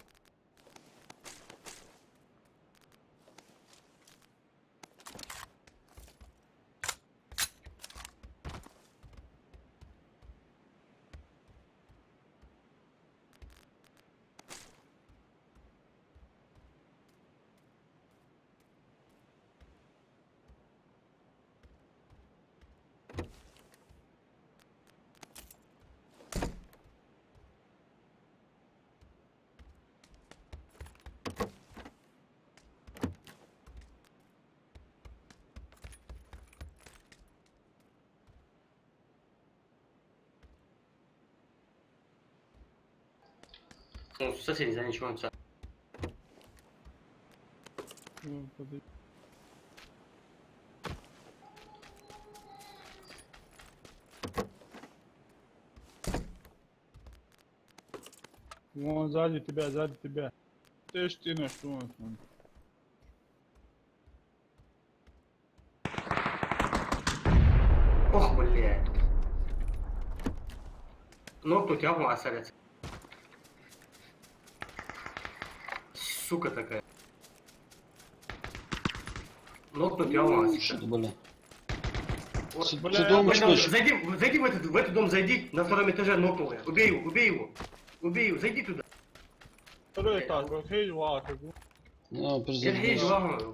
Ну, соседи за ничего не Ну, подожди. Вон сзади тебя, сзади тебя. Ты ж ты на что он? Ох, блядь. Ногту тягу осадят. Сука такая. Ногту тягу Что осадят. ты, блин? Вот, Что бля, думаешь, Пойдем, что? зайди в этот дом, зайди. На втором этаже нокнул я. Убей его, убей его. Убей его, зайди туда. Второй этаж, окей, ладно. Ну, Я подожди.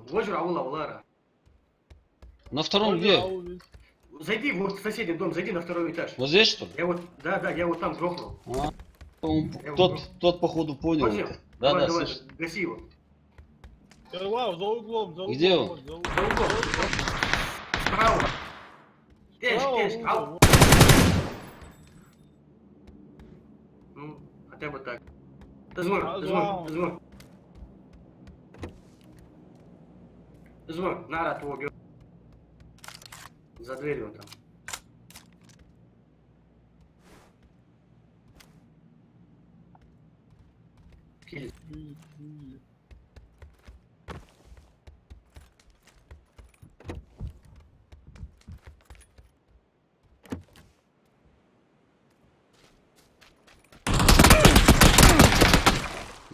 вожу аула улара. На втором где? Зайди вот в соседний дом, зайди на второй этаж. Вот здесь, что ли? Я вот, да, я вот там грохнул. А, Я тот, походу, понял. Понял? это. Давай, Да, давай, слышь. гаси его. Вау, за углом, за углом. Где он? вот, за За углом. углом. Справа. Справа Эш, угол, ау. вот. Ну, хотя бы так. Дозвон. Нара твого убил. За дверью он там. Киль.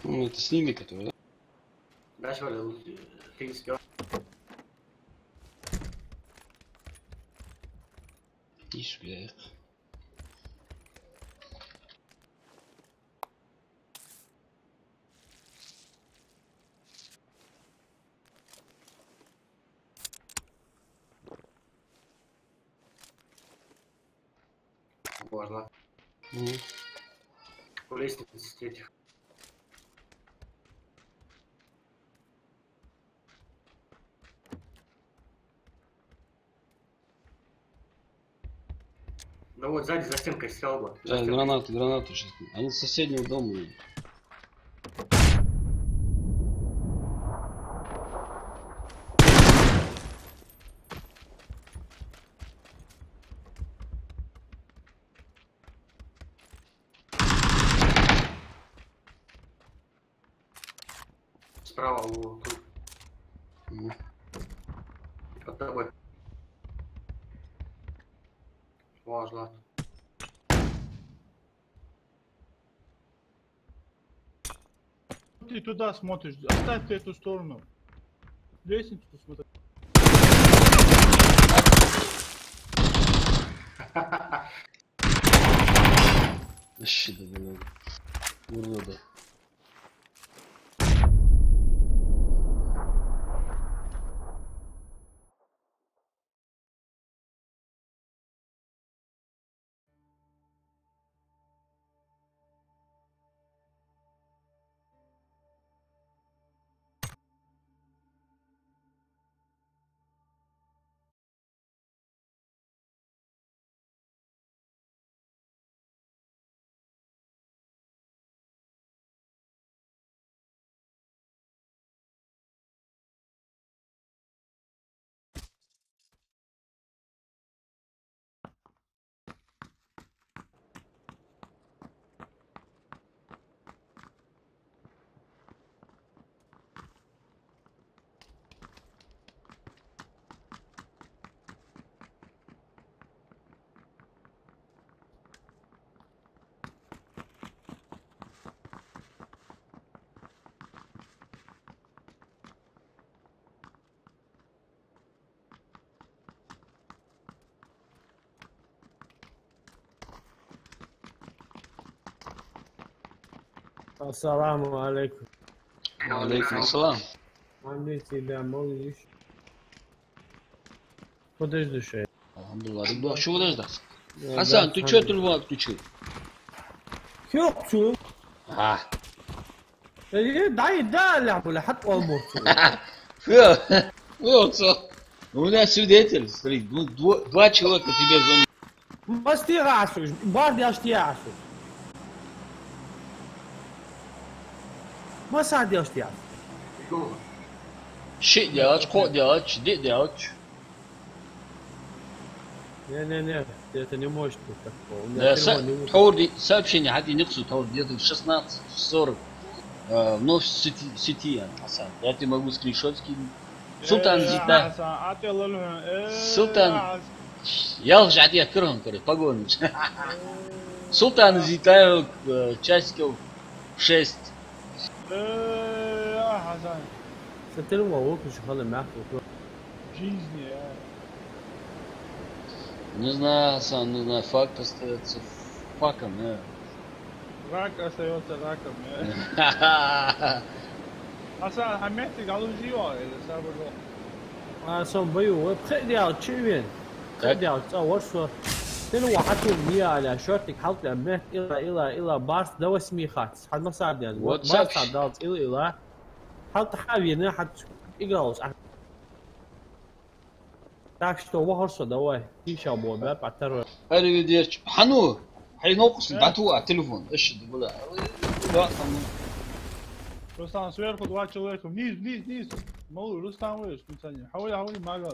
Ну, это с ними, которые, да? Дальше валил. Ты спел. Ишь, бля. Можно. Мгм. У лестницы с третьих. Да вот сзади за стенкой стоял бы. За Да, стенкой. гранаты сейчас. Они с соседнего дома. Справа у тут. Мгм. Под тобой. Важно. Ты туда смотришь, оставь ты эту сторону. Лестницу смотри. Вообще, да, блин. Урода. السلام عليكم. وعليكم السلام. عاملين سيدي موجود. Куда идешь? Alhamdulillah. Ребят, что вы ждете? Хасан, ты что телефон отключил? شو؟ ها. داي لعب ولا حتى امور. Вот что. У нас свидетель, смотри, два человека тебе звонят. بس تيغاسوش باردي اشتياسو ما ساعدي اشتياسو Shit делать, кот делать, шдит делать. Не, это не может быть такого. Да, Таурди, сообщение, хотя нексу, Таурди, где-то в 16:40. Вновь в сети, Хасан. Я тебе могу скриншот скинуть. Султан Зита. Султан. Я уже отъехал, говорит, погонишь. Султан Зита, часиков 6. ستلم ووك شغال معك жизни. Не знаю, Хасан, не знаю, факт остается факом, да. Рак остается раком. Хасан, хамятик алужио, это самое. سون بيو بخدي تشوين خدي تصور تلو حتى مية على شورتك حلق لمت إلى بارس دوا سميخات حد ما صار يعني بارس عدالت إلى حلق حابينا حد إجراوس так что وهرسو دوا تيشا بوبا بعترف Аривидерчи. Хану, حينوقس بعتوا على التليفون. ايش تقول؟ لا Рустам, сверху 2 человека. Вниз. Малый, Рустам, выше, пацаны. Хаули, мага.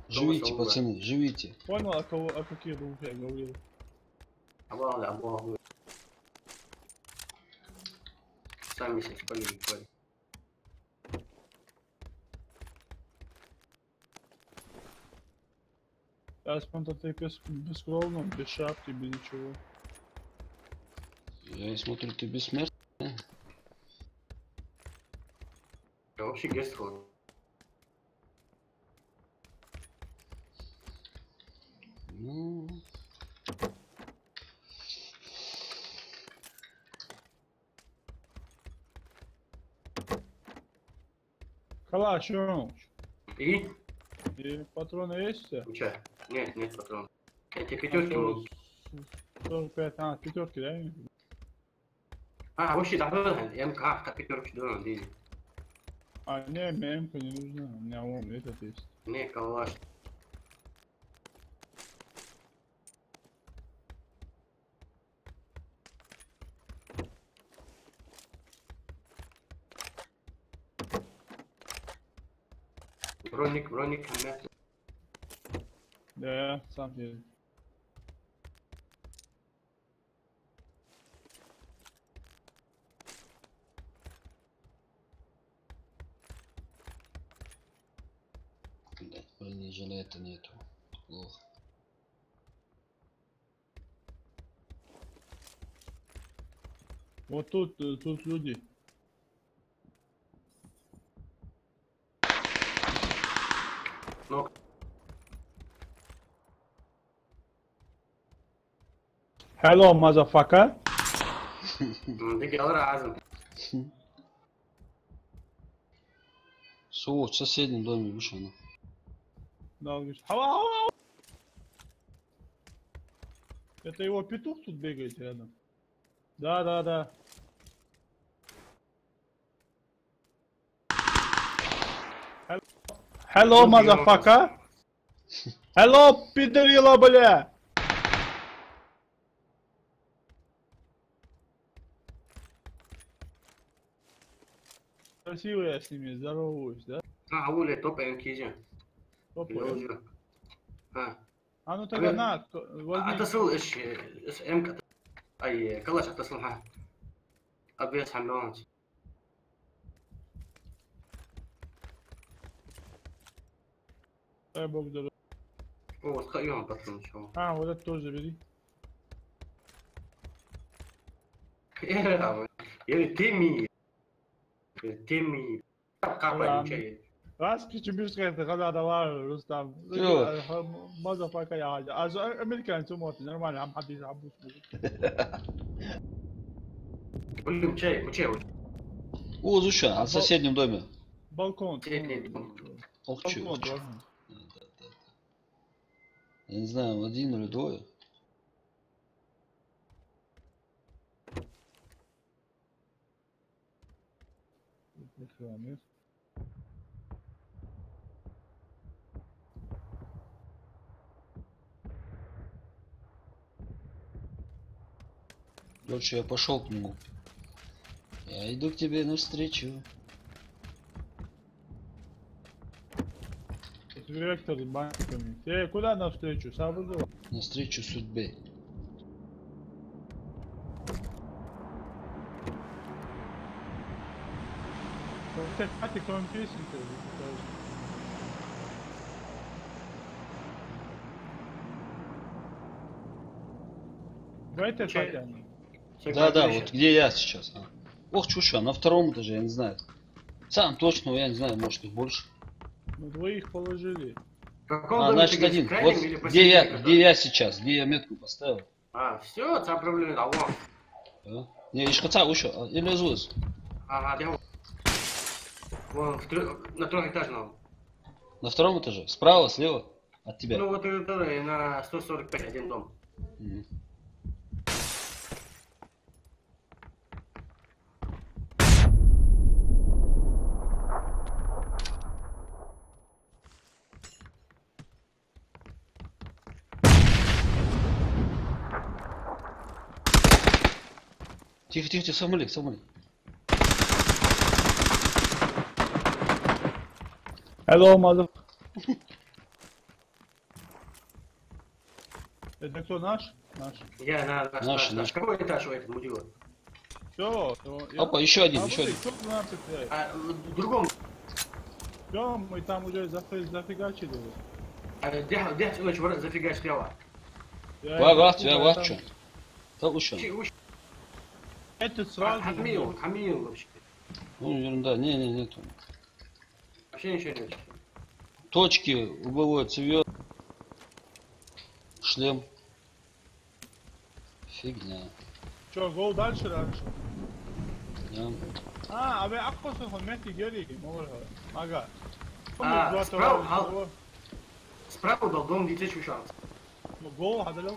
Живите, пацаны, живите. Понял, о каких двух я говорил? Абу. Сами се спалили. Я смотрю, ты бескровно, без шапки, без ничего. Я смотрю, ты бессмертный. Я вообще гестхол. Ну... Калаш, что? И? И патроны есть у тебя? Ничего. Нет патронов. Я тебе пятерки могу. 45, пятерки, да? вообще давно я МК пятерки давно дели. Не, МК не нужна. У меня вон этот есть. Не, калаш. Броник, хамят. Да, сам тебе. Блять, бронежилета нету. Плохо. Вот тут люди. Ну. Hello, motherfucker. Дики разом. В соседнем доме вышел. Да, он говорит, хава. Это его петух тут бегает рядом. Да. Hello, motherfucker. Hello, пидорила, бля. Красиво я с ними здороваюсь, да? Ауля топаем кизя. Опа. Ну тогда на, возьми. اتصل ايش ام اي كلاش اتصل معها ابي اسحب لونج Благодарю. о сходим потом еще Вот это тоже бери. я теми капай чай Раз küçümüzken kadar da var Rustam. Motherfucker ya. Az Amerikan tümü normal ham hadis abus. Блин, чай, у чай. О, Зуща, а в соседнем доме. Балкон. Ох, чё. Балкон должен. Я не знаю, один или двое. Нет. Короче, я пошел к нему. Я иду к тебе навстречу. Директор с банками. Ты куда навстречу? Сабуду? Навстречу судьбе. Ты хватит, он песенка. В этой Чай. хате. Да, вот где я сейчас. Ох, чушь, на втором этаже, я не знаю. Сам точно, я не знаю, может их больше. Ну, двоих положили. Значит один. Вот где я сейчас, где я метку поставил. Все, це проблема, алло. Не, ишкаца еще, или зуз. Ага, я вон, на трехэтажном. На втором этаже? Справа, слева? От тебя? Ну вот это на 145 один дом. Тихо, тихо, тихо, самоли. Hello, mother. Это кто, наш? Наш. Я наш. Какой этаж у этого мудила? Все. Опа, еще один. В другом. Все, мы там уже зафигачили. Где ночь зафигач слева? Вахчу. Это сразу. Хамил вообще. Ну, ерунда, нету. Вообще ничего нет. Точки, угловой цвет. Шлем. Фигня. Че, гол дальше? Да. А вы аккуратно хомяки гели, ага. Справа был дом летящий шанс. Ну, гол, хадалек,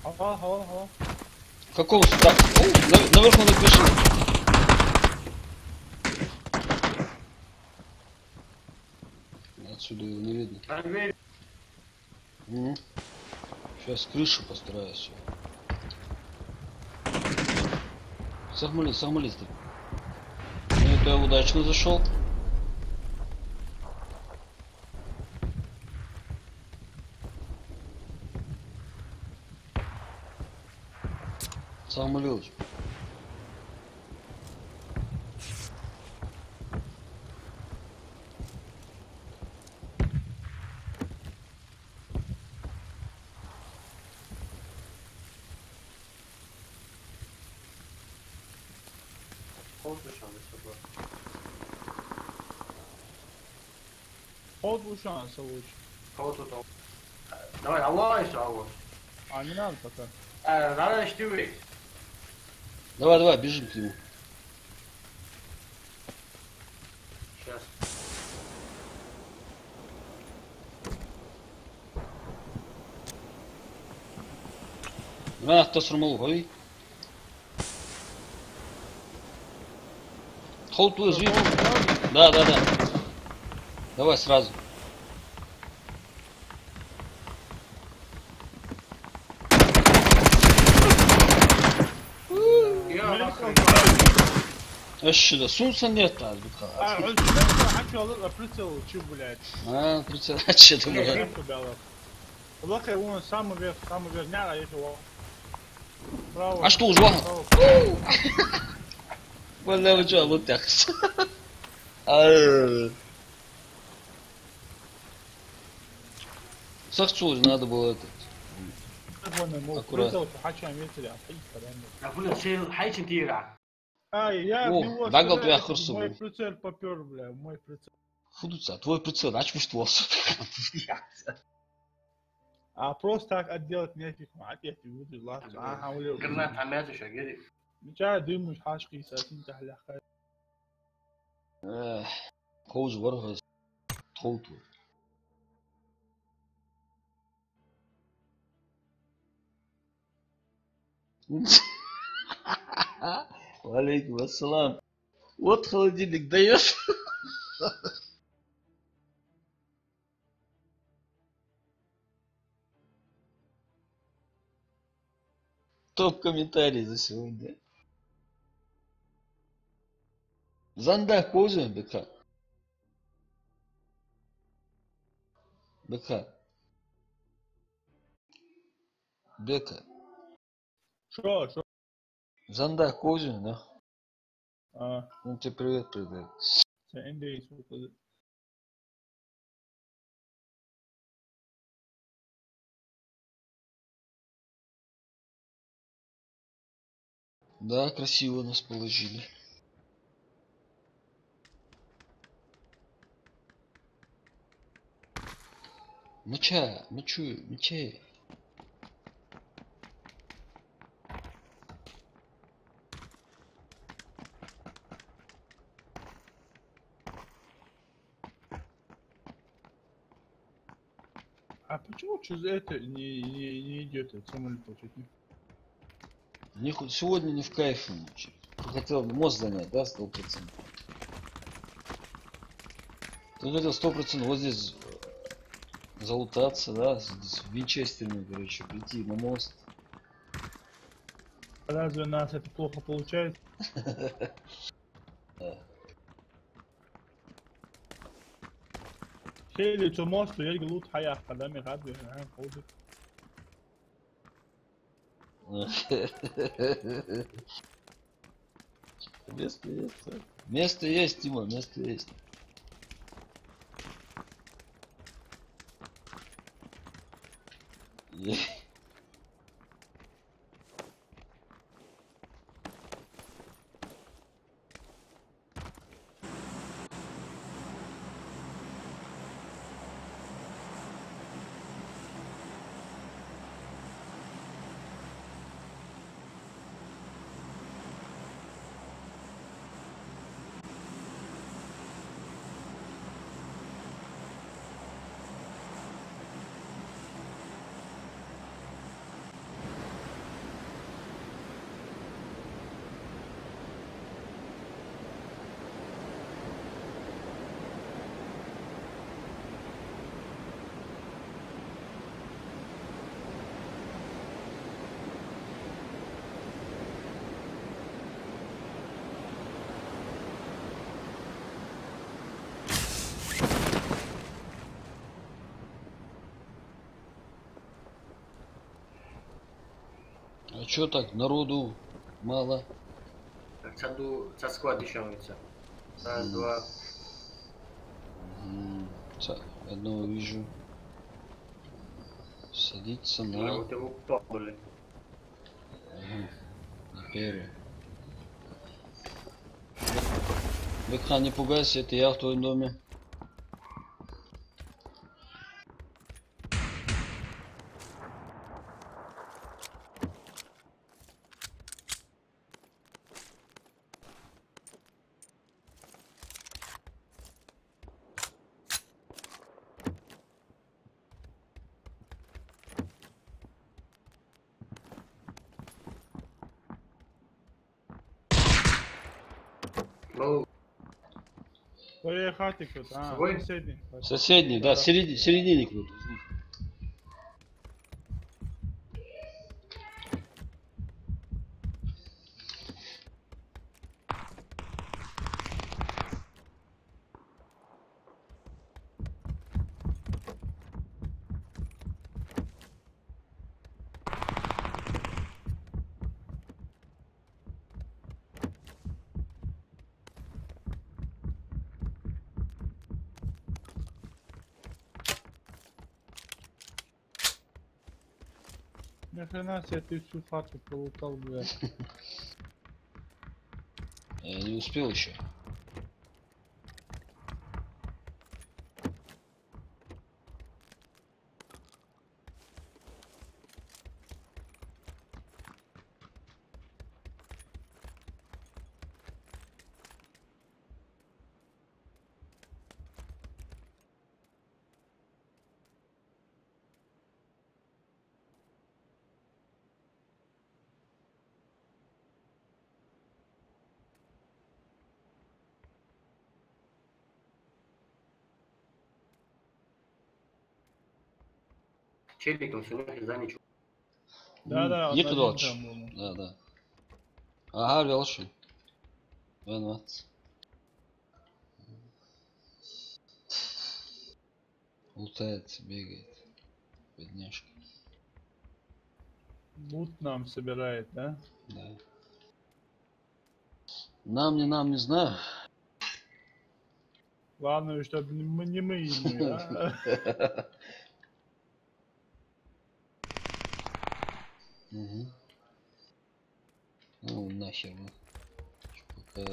Хава. Какого сюда? Наверху напиши. Отсюда его не видно. Сейчас крышу постараюсь. Согмались ты. Ну это я удачно зашел. Согмалилась. Ход у шанса лучше. Кого тут? Давай, алло еще, алло. А не надо пока. Надо штивы. Давай, бежим к нему. Сейчас. Кто сформул, ой. Hold to звук. Да. Давай сразу. Эш да сунса нет а прицел, че, блядь. Прицел, че ты, блядь. Лока он самый верх, няра его. А что ужва? Валля вы чё, вот так. Сахчу надо было это. Аккуратно. О, дагал твоя хурсу. Мой прицел попер, бля, мой прицел. Фудуца, твой прицел, а чё что? А просто так отделать нефиг, мать, я тебе буду лазать. Гранат عملته شاگردی. مش عارف دي مش حاش قيسة انت على خير. Koz var. Toltu. Валейкум ассалам. Вот холодильник даешь. Топ-комментарий за сегодня. Занда козы, быка. Быка. Бека. Шо? Занда козы, да? Он тебе привет передает. Индейс. Да, красиво нас положили. Моча. А почему через это не идет этот самолет получить? Сегодня не в кайф. Хотел мост занять, да, 100%. Ты хотел 100% вот здесь залутаться, да, с винчестерами, короче, прийти на мост. Разве у нас это плохо получается? خیلی تو ماست و یک لوت های قدم قد هم خودت. Место есть, Тима, место есть. А чё так, народу мало? Со склад еще. Раз, два. Одного вижу. Садится на... Вот его попали. На первый. Бекха, не пугайся, это я в твоем доме. Ну, Твоя хата тут, Свой? соседний. Соседний, да, середине кто-то. Нахрена себе ты всю хату полутал, блядь. Я не успел еще. челиком сунешь за ничего. Да, он Екі один доллар. там был. Да, да. Ага, велши. Венват. Лутается, бегает. Бедняжка. Лут нам собирает, да? Да. Нам, не знаю. Главное, чтобы не мы ему, а? Угу. Ну нахер. Ну. Пока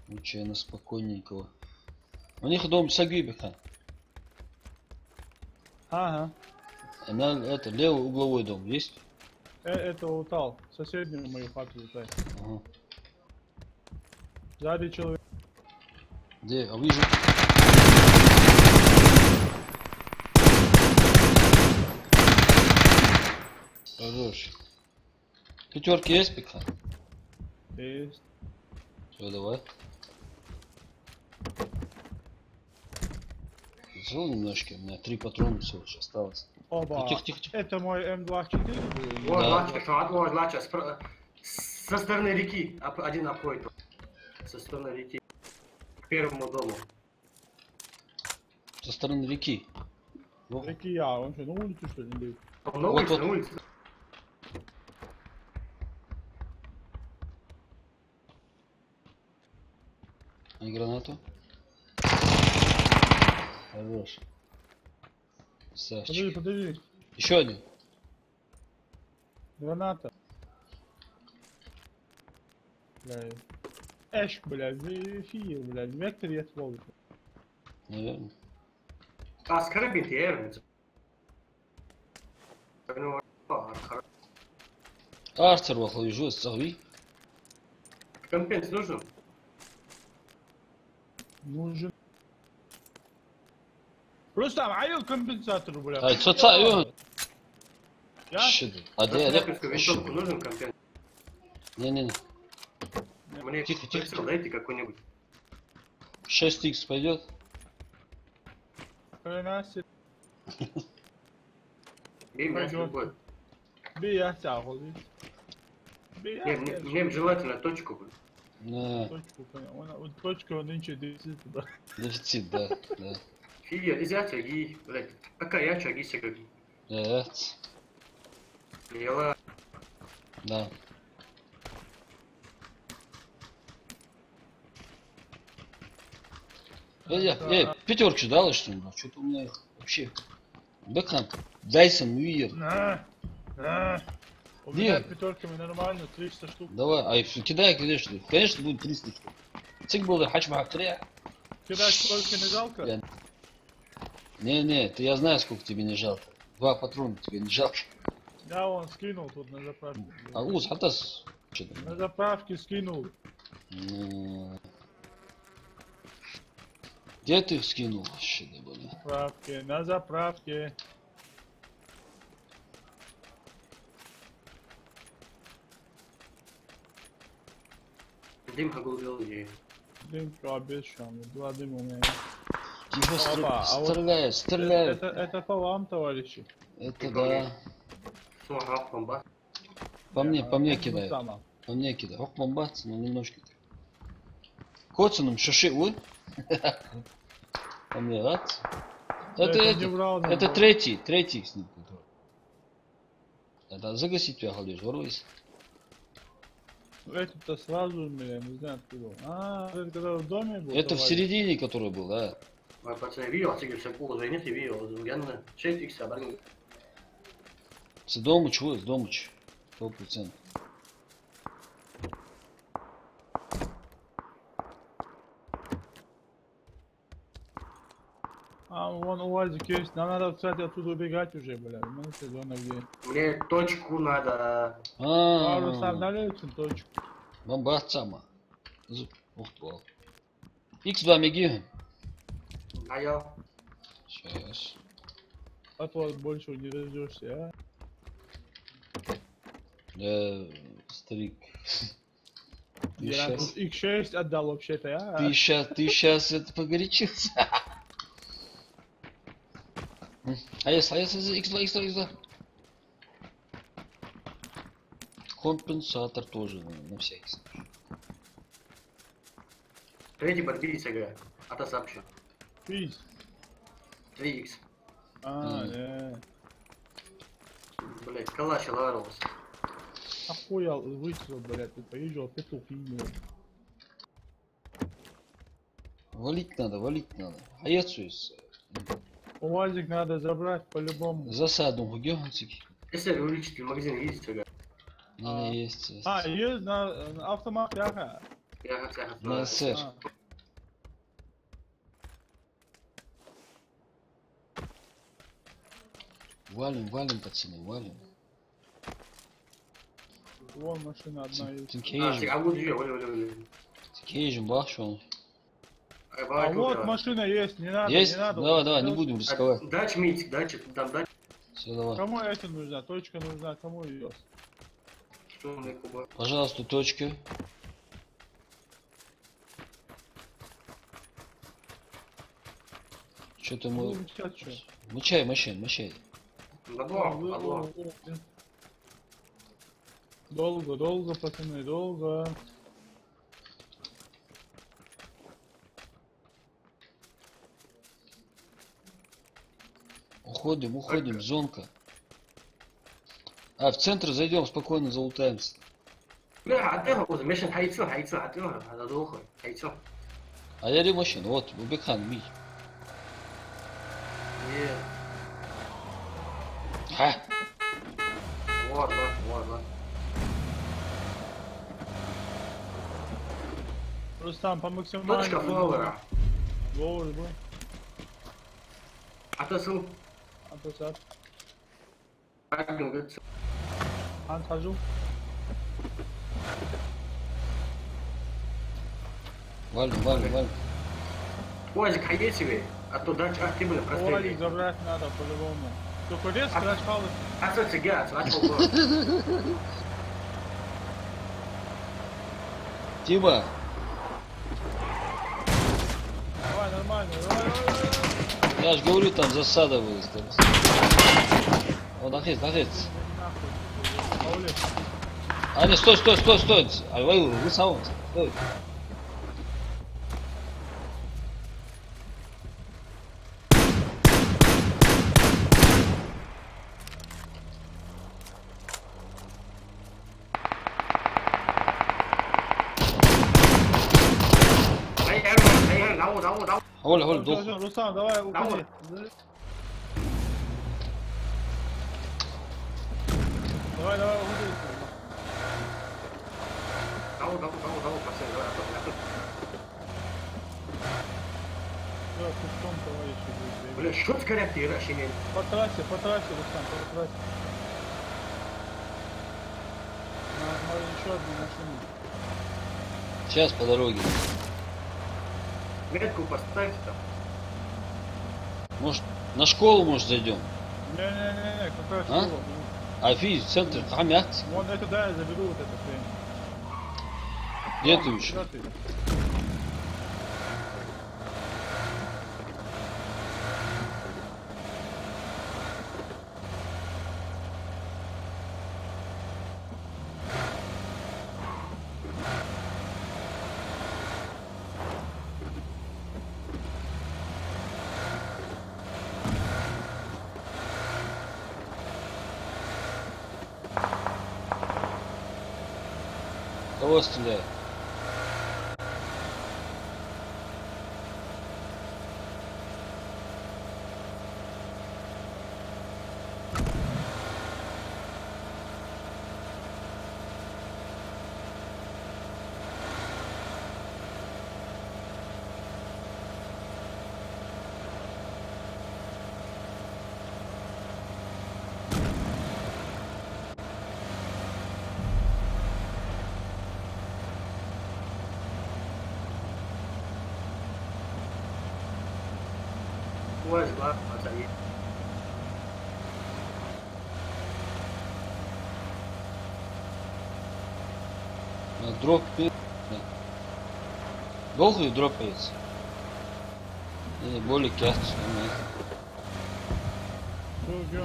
лучше на спокойненького. У них дом Сагибиха. Ага. Она это левый угловой дом есть? Это утал. Соседнюю мою хату утай. Ага. Сзади человек. Где? А вижу. Хорош. Пятерки есть пока? Есть. Все, давай. Взял немножко, у меня 3 патрона всего лишь осталось. Оба. Тихо. Это мой М24 был. Вот Да. лачка, что вот лачка. Со стороны реки. Один обходит. Со стороны реки. К первому дому. Со стороны реки. Ну, Реки я, он что, на улице что ли был? Он на Вот, улице, вот. на улице. и гранату. Хорош. Красавчик. Подожди. Еще один. Граната. Бля. Эш, блядь, фил, блядь, вектор я твой. Наверное. А с карабин ты ернется. Арчер вахлый жу, сагви. Компенс нужен? Нужен. Рустам, айыл компенсатор, блядь. Ай, цоца, ё. Я? Шиды. А где? Снайперскую винтовку нужен компенс? Не. Мне Тихо. прицел дайте какой-нибудь. 6х пойдет. Хрена себе. Бей мяч Пойдет. любой. Бей я тягу, видишь. Бей я Мне б желательно точку. Блин. На, точку, понял. Вот точка он нынче дефицит, да. дефицит, да. Фиги, изяця ги, блядь. Какая яча ги сега ги. Ела. Да. Пятерки ждала, что ли? Что-то у меня их вообще. Бэкхам. Дайсон Уиер. На. У Где? меня пятерками нормально, 300 штук. Давай, ай, кидай, конечно. Конечно, будет 300 штук. Цик был, хач махактря. Кидать сколько не жалко? Я- Не, ты я знаю, сколько тебе не жалко. 2 патрона тебе не жалко. Я вон скинул тут на заправке. А уз, хатас. Что-то. На заправке скинул. Где ты их скинул? Что-то было. На заправке. Дым оглубил ей. Дым обещан, 2 дыма у меня. Тихо, Опа, а вот стреляют. Это по вам, товарищи. Это да. Смага бомба. По мне Ну, кидают. сама. По мне кидают. Ох, бомбаться, но немножко. Коцаном шаши, ой. По мне, да? не врал, Это да. третий с ним. Это загасить тебя, ходишь, воруйся. Это-то сразу у меня, не знаю откуда. А, это когда в доме был? Это в товарищ? середине, который был, да. Мой пацан видел, а тебе все положение, ты видел. Я на 6х оборнил. С дому чего? С дому 100%. А, вон УАЗик есть. Нам надо, кстати, оттуда убегать уже, бля. Ну, это зона где. Мне точку надо. Пару сам налеется точку. Бомбаться, ма. Ух ты, вау. X2 меги. А я. Сейчас. А то больше не дождешься, Старик. Я тут X6 отдал вообще-то, Ты сейчас это погорячился. Hayır, X2. Компенсатор тоже на всякий случай. Третий подбери ЦГ. А то сообщу. Пись. 3х. Блять, калач ларус. Охуел, выстрел, блядь, ты поезжал, петух ебал. Валить надо. Hayatсыз. УАЗик надо забрать по-любому. Засаду гугёнцик. Если увеличитель магазин есть ЦГ. Есть. Есть на автомате, ага. Я хотя На СССР. Валим, пацаны, валим. Вон машина одна есть. А вот ее, оля. Кейжим, бах, что он. А вот машина есть, не надо, Есть? не надо. Давай, не будем рисковать. Дач митик, там дач. Все, давай. Кому это нужна? Точка нужна, кому ее? Что он Куба? Пожалуйста, точки. Что-то мы... Мочай. Надо. Долго, пацаны, долго. Уходим, зонка. В центр зайдем, спокойно залутаемся. لا عدوها وز مشان حيتسو عدوها هذا دوخه حيتسو А я машину, вот, Убекхан, ми. Ха! والله Рустам, по максимальному. точка флауэра Флауэр, бой. اتصل Отпуск. بعد قلت Отхожу. Валим. УАЗик хайди себе, а то дальше активно УАЗик прострелили. забрать надо по-любому. Только резко начал. А то цыган, начал город. Тима, Давай, нормально, давай. я же говорю, там засада была. Вот, находится. Нахуй. Паули. Не, стой. Вы сам, стой. Давай. Оля, дух. Всё, Рустам, давай, уходи. Давай, уходи. Давай, пацаны, давай. Всё, пустом, давай еще будет. Бля, что ты коряк играешь, имеет? По трассе, Рустам, по трассе. Надо еще одну машину. Сейчас по дороге. Метку поставьте там. Может, на школу, зайдем? Не, какая школа? Физ, центр, там яхт. Вон это, да, я заберу вот это хрень. Где ты еще? Куда ты? Кого стреляет? УАЗик, ладно, пацаны. Дроп. Долго дропается? Или более кяст. Все.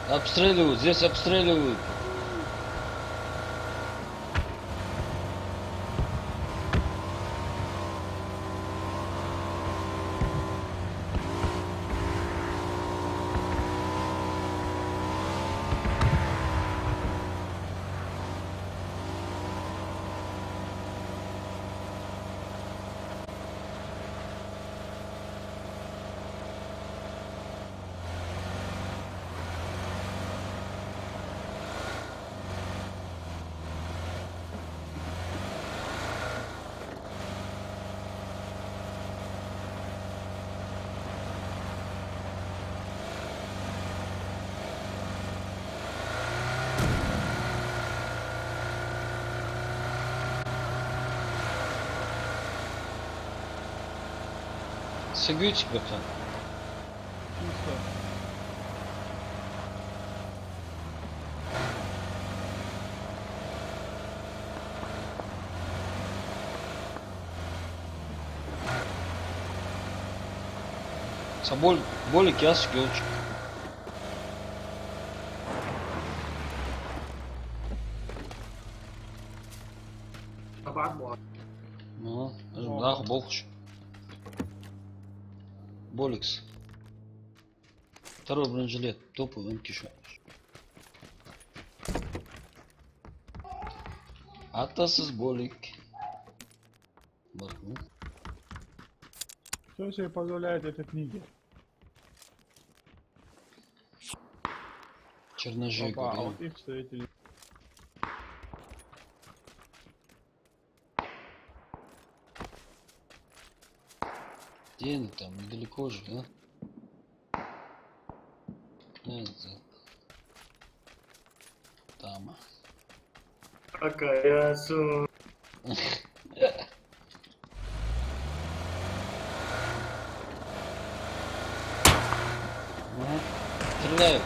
Обстреливают, здесь обстреливают. Сигючик, братан. Чисто. Болик яс гölçük. Табак bu. Ну, daha болхуш. Боликс. Второй бронежилет. Топовый МК. Атасыз болик. Барку. Что себе позволяет этот нигер? Черножи Опа, а говорил. вот их встретили. Где они там? Недалеко же, да? Это... Там. Какая сумма. Стреляют.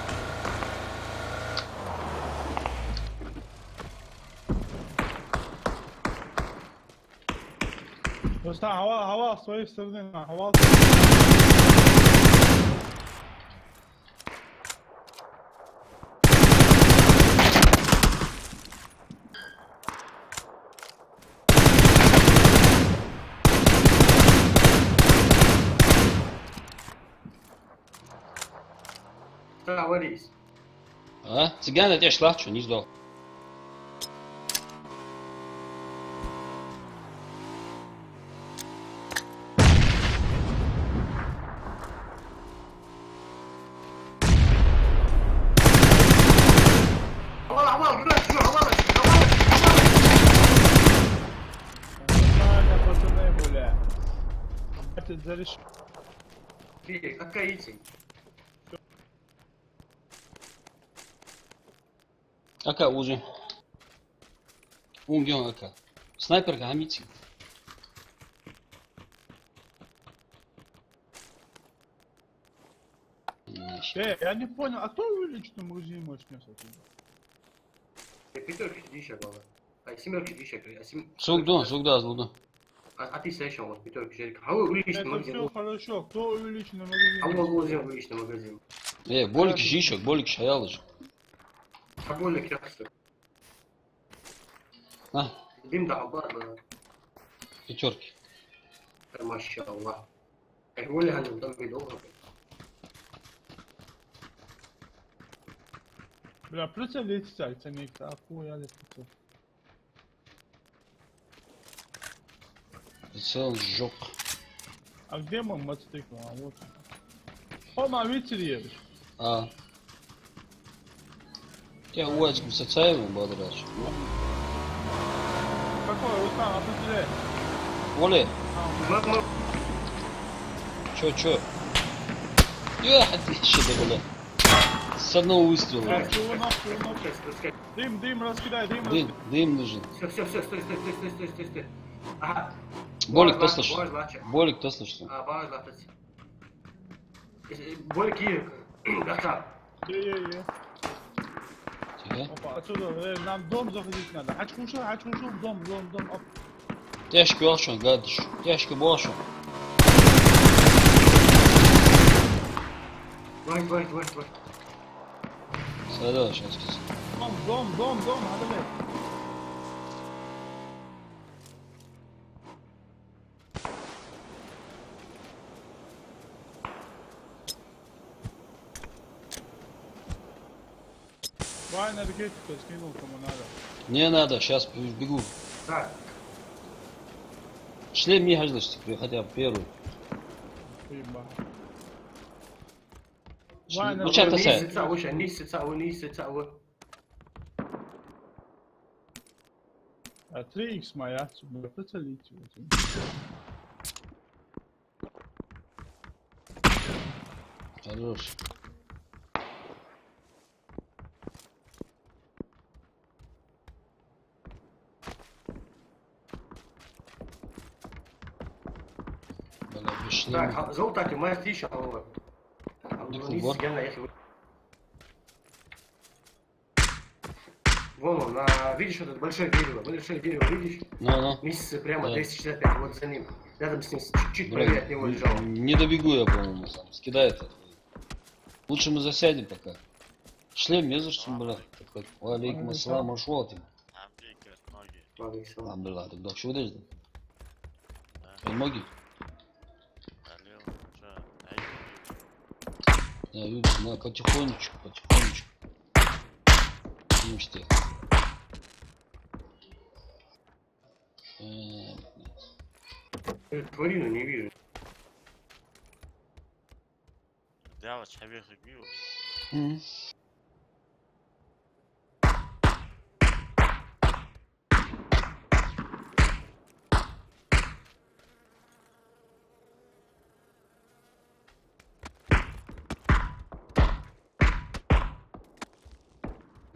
Просто хава с твоей стороны, хава. Договорись. А? Цыган от тебя шла, что не ждал. Хавал, Нормально, пацаны, бля. Это зареш... какая идти? Ака уже. Умген ака. Снайперка амити. Я не понял, а кто увеличенный магазин мощь нес оттуда? Пятерки дичь было. А семерки дичь, а сем... Сугда, злуда. А ты стоишь вот пятерки жерик. А вы увеличенный Это магазин. все хорошо, кто увеличенный магазин? А вот возле увеличенный магазин. Болик жишек, болик шаял же. А более крепко. На, Дым да обладно. пятерки. Машаллах. Как более они там видно. Бля, прицелить стать, ценник, охуяли прицел. Прицел сжег. А где мой мотоцикл? А вот. Хома, видите, А. Я уазик Сацаеву бодрачу. какой, Рустам, определяй. Оле, Мама. чё? Я еще бля. С одного выстрела. Дым, раскидай, дым. Дым нужен. Все, стой. Ага. Болик, кто слышит? Болик, кто слышит? А, баш латать. Болик и... Да, Е. Тихо. Опа, отсюда, нам дом заходить надо. Очкуша, в дом, оп. Тяжко болшон, гадыш. Тяжко болшон. Тварь. Садо, сейчас кис. Dom, hadi be. Давай энергетику скинул, кому надо. Не надо, сейчас бегу. Так, Шлем не хождешь, хотя бы первый. Уеба. Ну, чат тасай. нисица. А 3х моя, чтобы поцелить. Хорош. Бля, без шлема. Так, золотати, моя стища. вот. Вон он, видишь вот это большое дерево, видишь? Ну. Месяц прямо Да. 265, вот за ним. Рядом с ним, чуть-чуть Бля, правее от него лежал. не добегу я, по-моему, сам. Скидает это. Лучше мы засядем пока. Шлем не за что, бля. Такой. Алейкум ассалам, ашватим. Алhamdulillah, тогда чего дождем? Ноги? Да, люди, на потихонечку. Ништяк. Тварину не вижу. Девочка, вверх бью.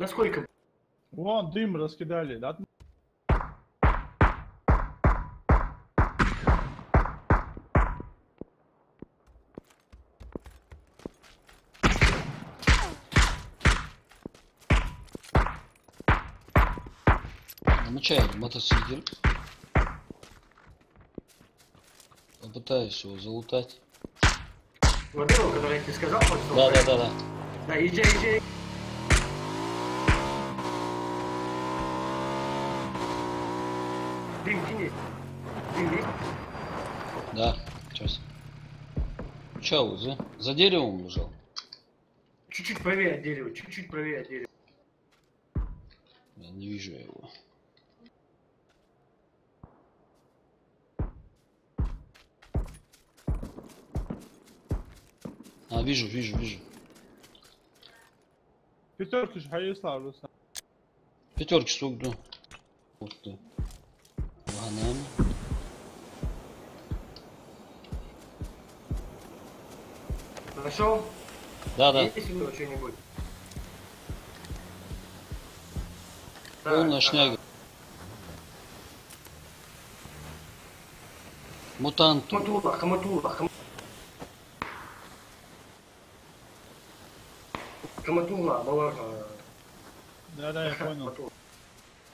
Насколько? Вон, дым раскидали, да? Намечаю мотоцикл. Попытаюсь его залутать. Вот это, который я тебе сказал, что... Да. Да, езжай. Дым есть. Да, сейчас. Чау, за деревом лежал. Чуть-чуть правее от дерева, Я не вижу его. А, вижу. Пятерки же hayırlı olsun. Пятерки согну. Вот ты. Ладно. Нашел? Да. Есть у него что-нибудь? Полная шняга. Мутант. Хаматула, Балар. Да, я понял.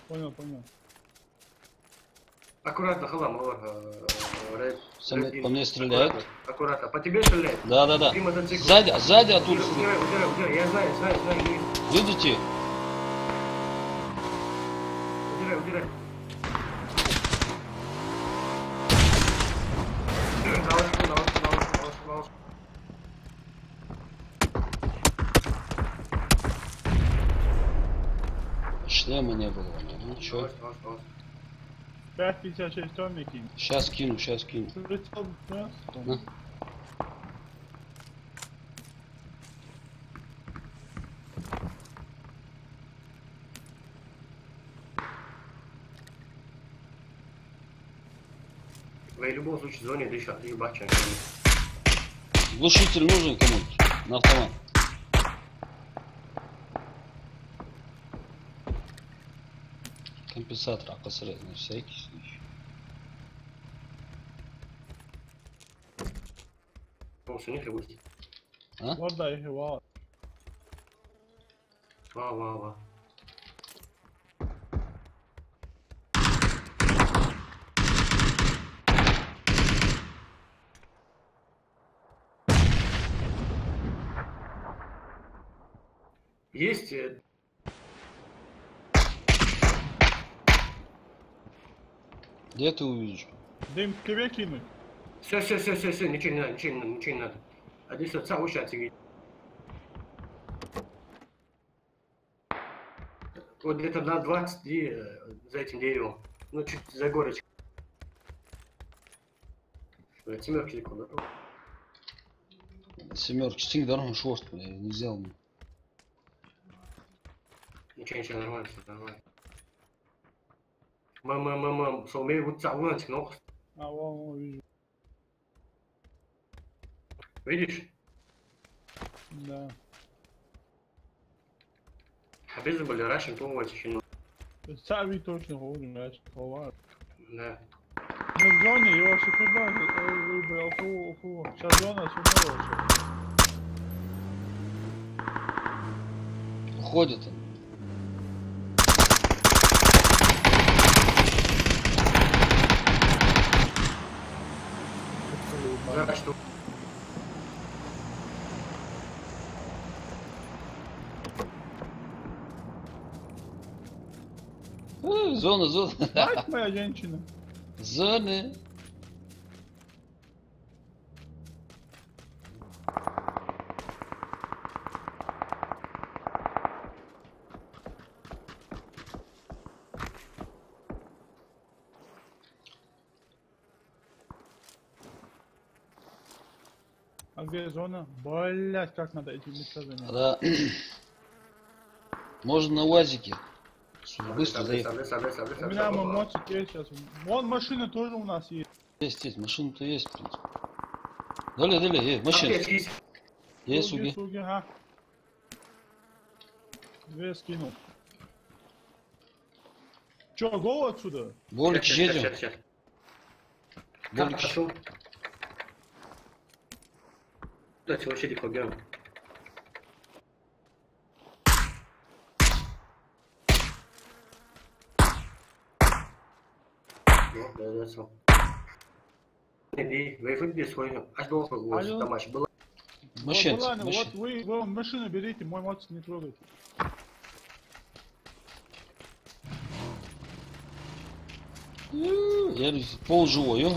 Понял. Аккуратно, халам, Балар. По мне стреляют. Аккуратно. По тебе стреляют? Да. Ты мотоцикл. Сзади оттуда. Удирай. Я знаю. Видите? Удирай. На лошадь. Шлема не было. Ну чё? 5.56 тонны кинь. Сейчас кину. Прицел, да? На. В любом случае звони, дышат, ебать, Глушитель нужен кому-то? На автомат. Компенсатор, посмотреть на всякий случай. Olsun ne kırmızı? Oradayım, var. Va. Есть. Где ты увидишь? Дым к тебе кинуть. Все, ничего не надо, ничего не надо. А здесь вот сам уши отсеги. Вот где-то на 20 за этим деревом. Ну, чуть за горочкой. Семерки далеко, да? Семерки, стинг дорогу шост, я не взял. Ничего, нормально, все нормально. Мам, сумею вот загнать ног. А, вон, вижу. Видишь? Да. А без были раньше, помогать еще. Сами точно говорю, значит, ховар. Да. Ну, в зоне его шикарно выбрал ху. Сейчас зона сумела. Уходит он. Да, что? Зона. Мать моя женщина. Зоны. А где зона? Блять, как надо эти места занять. Да. Можно на УАЗике. Быстро заехать. У меня мотик есть сейчас. Вон машина тоже у нас есть. Есть, машина-то есть, в принципе. Дали, машина. Есть, уги. Суги, ага. Две скинул. Чё, гол отсюда? Болик, едем. Сейчас. Болик, Пошел. Давайте вообще дико бьем. Вы выбили свой. Аж должен был там матч был. машина. Вот, ладно, вот вы машину берите, мой мотик не трогайте. Я полживой, ё.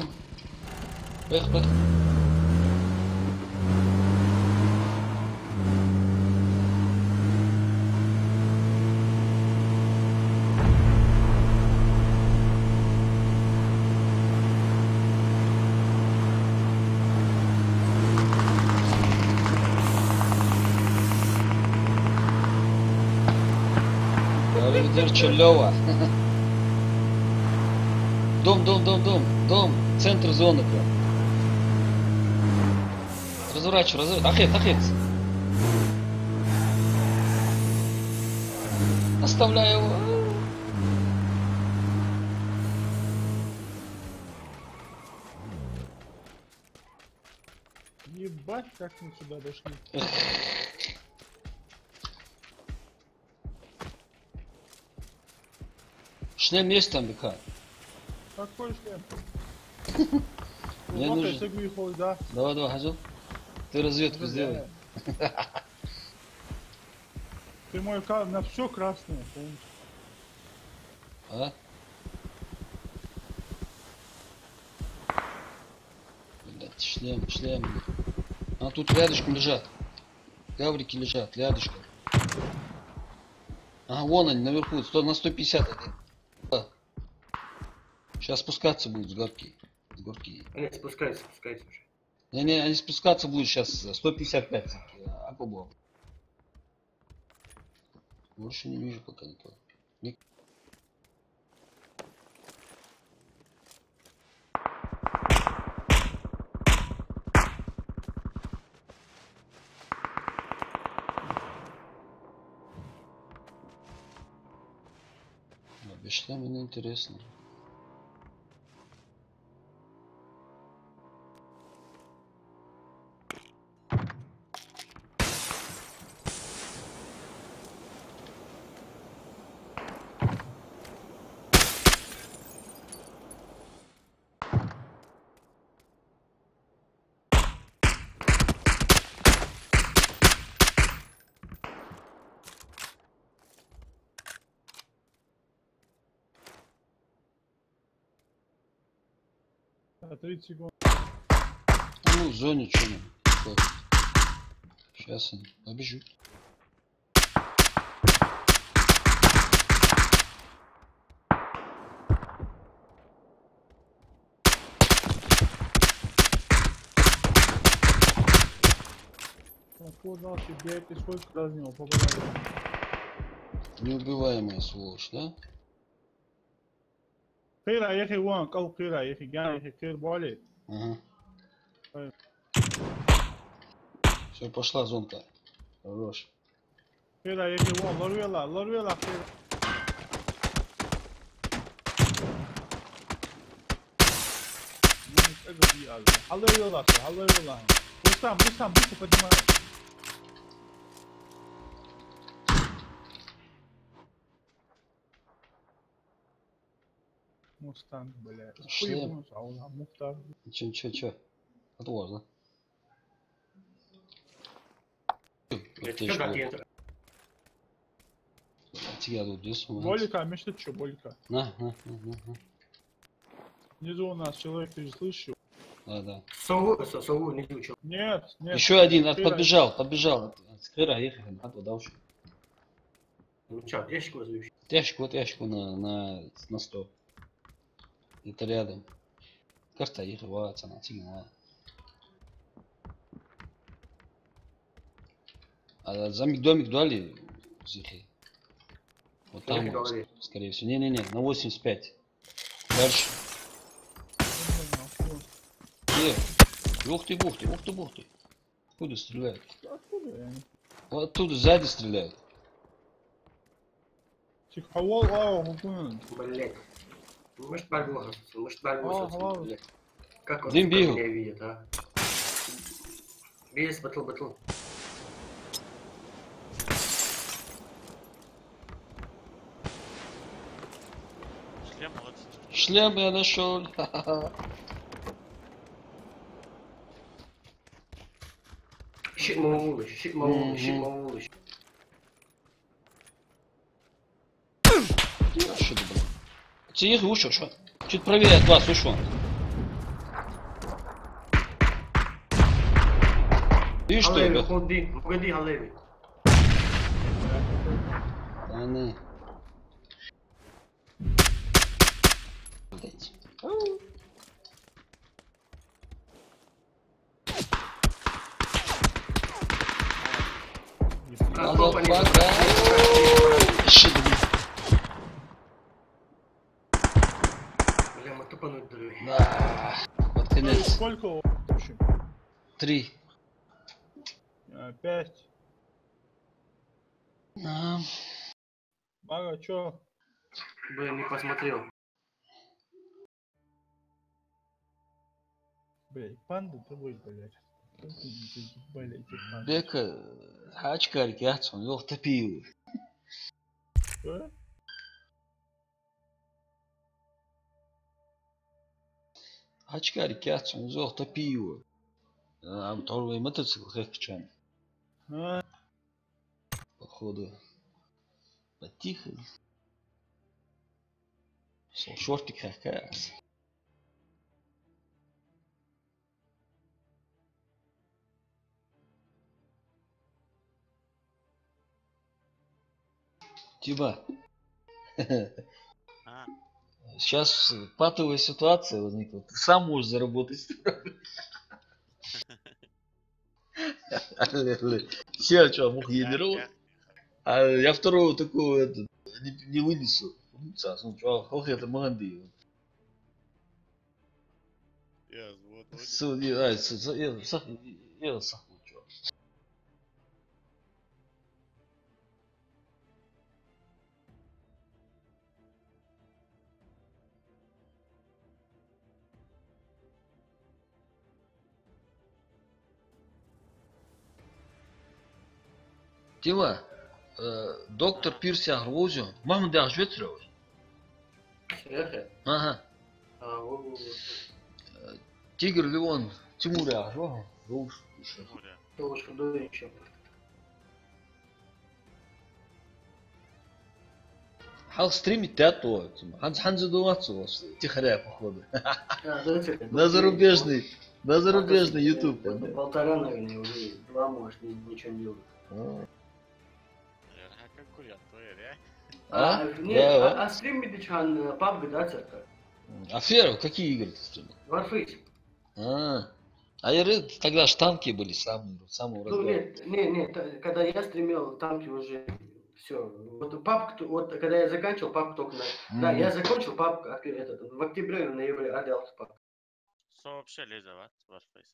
Поехали. Arrivederci Лёва. Дом. Центр зоны прям. Разворачивай. Ахет. Оставляю его. Ебать, как мы сюда дошли. Шлем есть там, БК? Какой шлем? Мне Вот нужен. это выехал, да. Давай, Хазил. Ты разведку сделай. Ты мой на все красное, помнишь? А? Блять, шлем. А тут рядышком лежат. Гаврики лежат, рядышком. Ага, вон они наверху, на 150 один. Сейчас спускаться будут с горки. Они спускаются уже. Не, они спускаться будут сейчас 155. А побыл. Больше не вижу пока никого. Без шлема не интересно. За 30 секунд. Ну, в зоне что ну. Сейчас они побежут. Понял, тебе ты сколько раз в него попадает? Неубиваемая сволочь, да? خير يا اخي وين قو خير يا اخي قاعد يا اخي خير بالي. Ага. طيب. Все, пошла зонка. Хорош. خير يا اخي وين الله ويلا خير. الله يلا. Быстро поднимай. Мустанг, блядь. Шлем. Мухтар. Че? Отложно. Тебя тут здесь. Болика, мечта что, Болика? На. Внизу у нас человек, ты же слышишь? Да. Сову не учил. Нет. Еще один, подбежал. Скрыра, ехали, надо дальше. Ну что, ящик возле. Ящику на 100. Это рядом. Карта ехала, цена сигнала. А за домик дали зихи. Вот там, скорее всего. Не, на 85. Дальше. Ух ты. Откуда стреляют? Вот оттуда сзади стреляют. Тихо, блять. Может бальбоса, блять. Как он меня видит, а? Бейс, батл. Шлем молодец. Шлем я нашел. Щит мамулыч. Что ты, блин? Ехай, ушел, что? Чуть правее от вас, ушел. Видишь, что я? Погоди, Галеви. Да не. Блять. Бля, мы тупануть дали. Да. Под конец. Сколько в общем? 3. 5. Да. Бага, чё? Блин, не посмотрел. Блять, панда твой, блять. Блять, панда. Бека, очкарик яцун, yok топил. Что? Очкарик яцун, yok топил. Там торговый мотоцикл хэкчан. А? Походу. Потихо. Шортик хэкас. Тиба. А, Сейчас патовая ситуация возникла. Ты сам можешь заработать. Все, что, мог генерал. А я второго такого не вынесу. Ну, что, хох это молодые. я вот. Я сахну, что. Тима, доктор Пирси Агрозио, мама да жветров. Ага. Тигр Леон, Тимур Агро, Руш. Хал стримит то. Ханзу думаться, тихоря походу. На зарубежный YouTube. Полтора, наверное, уже 2, может, ничего не делаю. Да. Стрим Медичан, PUBG, да, церковь? Афера, какие игры ты стримил? Warface. А я тогда ж танки были самые Ну разговор. нет, когда я стримил, танки уже все. Вот PUBG, вот когда я заканчивал, PUBG только на... Да, я закончил PUBG в октябре, ноябре отдал PUBG. Что вообще лезет в Warface?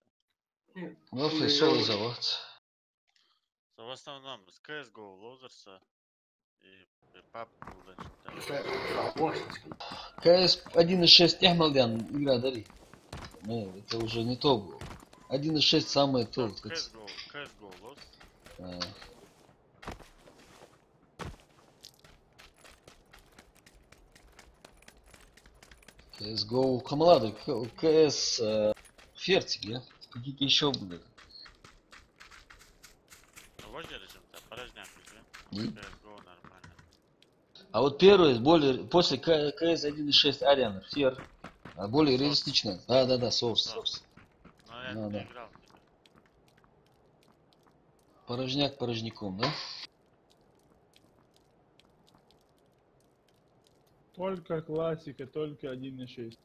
Warface соло завод. В основном с CSGO, Losers и PUBG, значит, КС 1.6 Эхмалдян игра дари. Это уже не то было. 1.6 самое то. CSGO, Lost. CSGO Камалады, КС Фертик, да? Какие-то еще были. Вождь режим-то, порожняк, да? И? CSGO нормально. А вот первый, после КС 1.6 Ариана, Фер, более реалистично. Да, Source. Но я не играл. Порожняк порожняком, да? Только классика, только 1.6.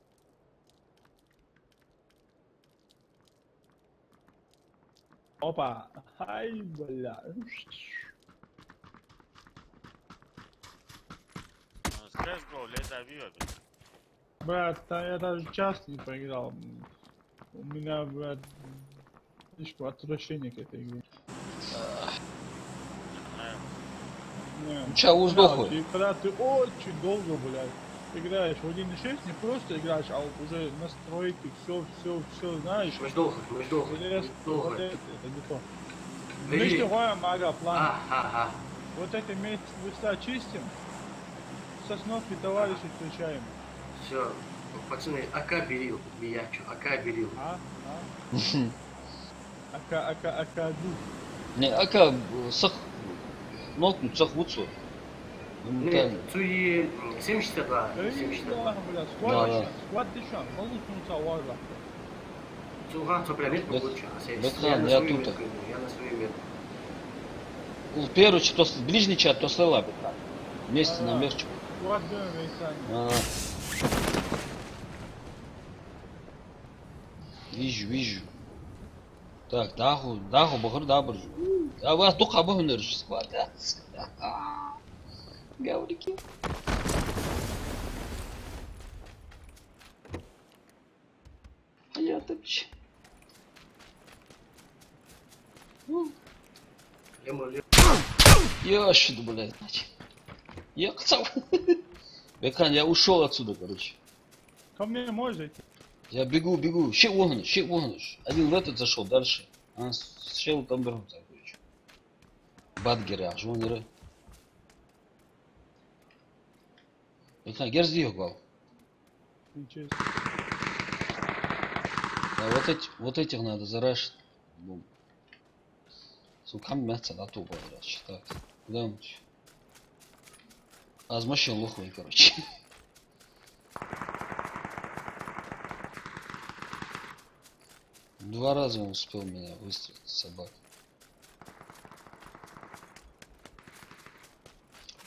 Опа! Ай, бля. С CSGO леза вьёбит. Брат, я даже часто не поиграл. У меня, брат, слишком отвращение к этой игре. Ча уздохуй. И когда ты очень долго, блядь, играешь в 1.6, не просто играешь, а вот уже настройки, все знаешь. Междолго. Вот это не то. Мы что говорим, ага, план. Вот это места чистим, сосновки товарищей встречаем. Все, пацаны, АК берил, биячу, АК берил. АК дух. Не, ака сах нокнут сах вуцу. Нет, цуи 762, 762. Бля, склад дышан, молотнуться важно. Цуга, что прям метку лучше. Бэкхан, я тут. Я на свою метку. Первый чат, ближний чат, то слова, Бэкхан. Вместе на мерчу. Склад дышан, Вижу. Так, даху, бахыр дабыр. А вас духа бахыныр склад. Гаврики. Понятно, вообще. Я что-то, блядь, значит. Я хотел. Бекан, я ушел отсюда, короче. ко мне можете. Я бегу. Щит вогнешь. Один в этот зашел, дальше. А сел там вернуться, короче. Бадгеры, ажонеры. Бекан, герзди ее гвал. Ничего. Да, вот этих надо зарашить. Сукам мяться на ту подрачь. Так, куда он? Азмащил лохой, короче. Два раза он успел меня выстрелить, собака.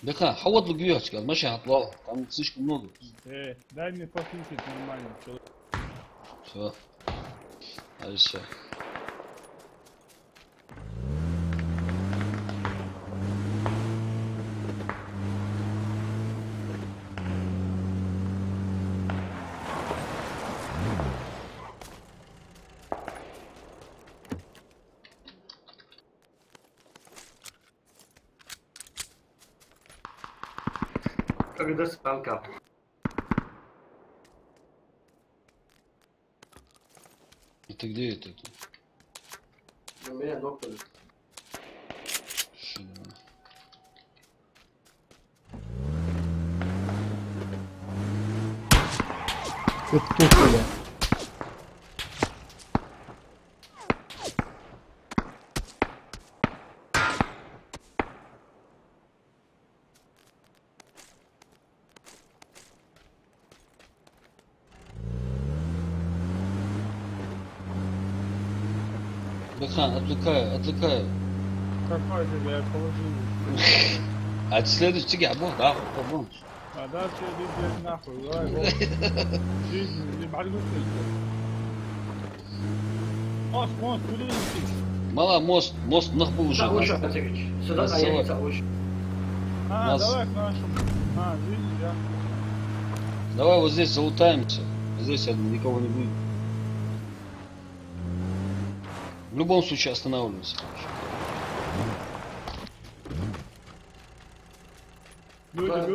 Беха, хават лугвёчка, азмащил отлал. Там слишком много. Дай мне послушать нормально, человек. Все. А все. Когда спалка. Это где это? У меня нокнули. Петухали. Бехан, отвлекаю. Какой тебе я положил? А следующий тебе, да, помочь. А дальше иди, блядь, нахуй, давай, вот. Жизнь, не борьбу Мост, куда летишь? Мало, мост нахуй уже. Лучше, Андреевич. Сюда Нас наедется лучше. А, давай к нашему. А, жизнь, да. Давай вот здесь залутаемся. Здесь никого не будет. В любом случае останавливаемся. Нас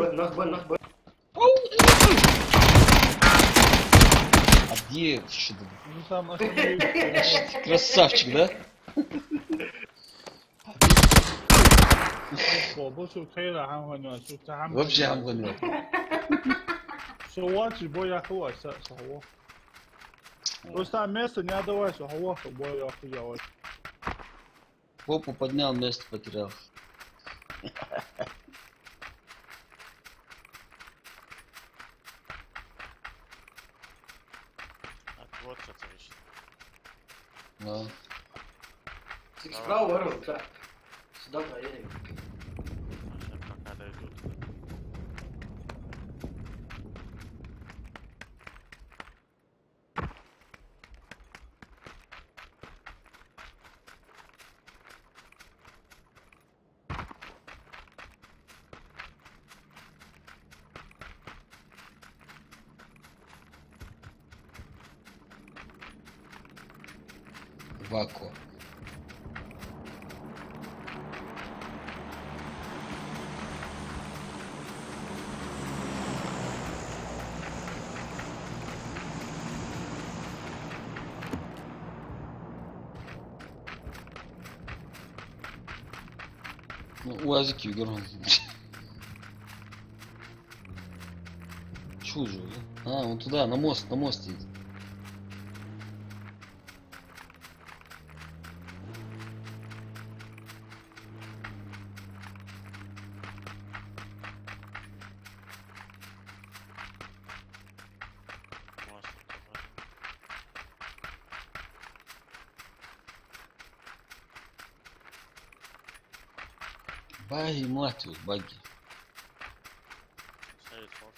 Б. А где? Что-то... Ну там остановись. Красавчик, да? بصوا خير عم شو تعمل Вообще амгонил. صواتي بويا هو هو بس там место не отдавайся هو بويا هو Попу поднял, место потерял. Отводка точно. Да. Справа ворот, так. Сюда проедем. Сейчас пока дойдут. Вако. Ну, УАЗики играл. Чужу, да? А, он туда, на мост идет. Мост. Баги, мать его, баги. Стоит мост.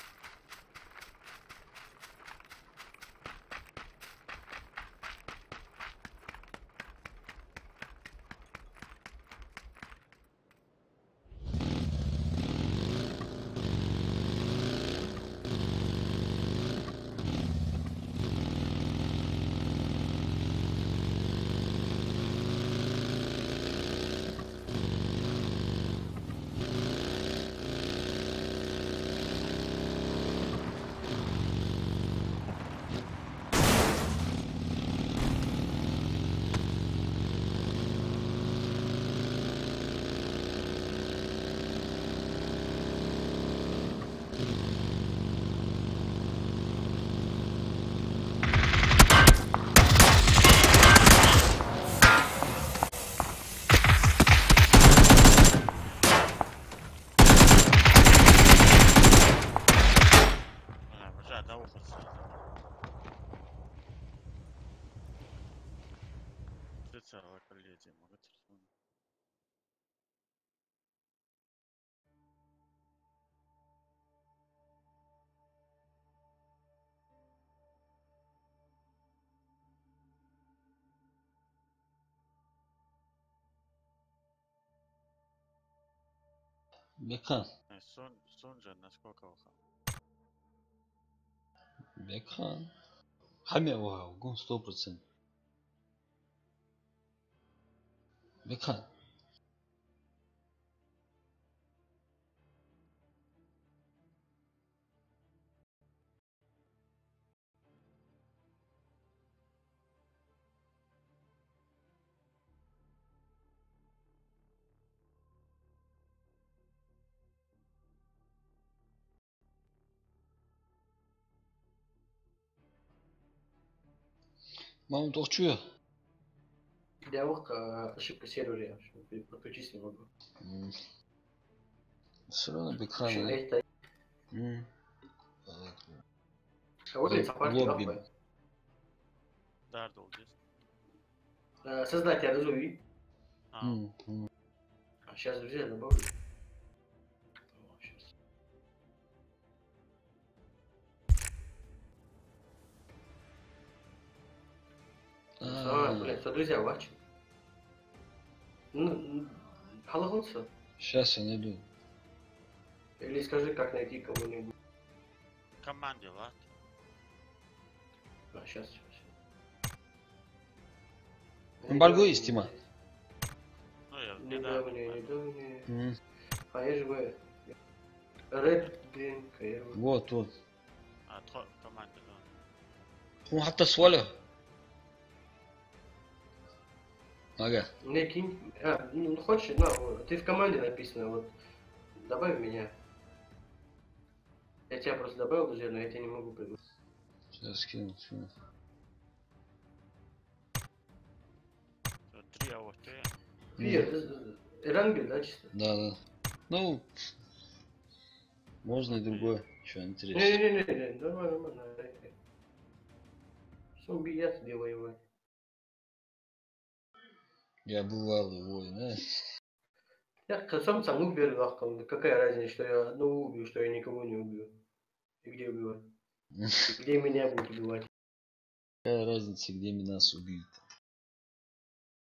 Ржа, да, ухо целая коллизия, могу телефон. Бекхан. Сунжа на сколько ухо? Бекхан. Хаме угол, гон 100%. Бекхан. Мама толчу. Для ухо ошибка сервера, подключись не могу. Все равно Бекхан. Это улица партии Лобби. Лапы. Дардл здесь. Создать я разуви. А, А сейчас, друзья, добавлю. Щас. Блядь, что, друзья, вач. Ну, халахунса. Сейчас я найду. Или скажи, как найти кого-нибудь. команде, vat. А, сейчас. Эмбарго есть, Тима? Ну, я Недавнее. А я же Red Dead. Вот. А, команде, да. Ну, حتى сваля. Ага. Не кинь. Ну хочешь, на, вот, ты в команде написано, вот. Добавь меня. Я тебя просто добавил, друзья, но я тебя не могу пригласить. Сейчас скину. Три, а вот ты. Рангель, да, чисто? Да. Ну, можно и другое. Что интересно. Не, нормально. Зомби я тебе воевать. Я бывалый воин, да? Я сам убил лахком. Какая разница, что я одного убью, что я никого не убью. И где убивать? Где меня будут убивать? Какая разница, где нас убьют?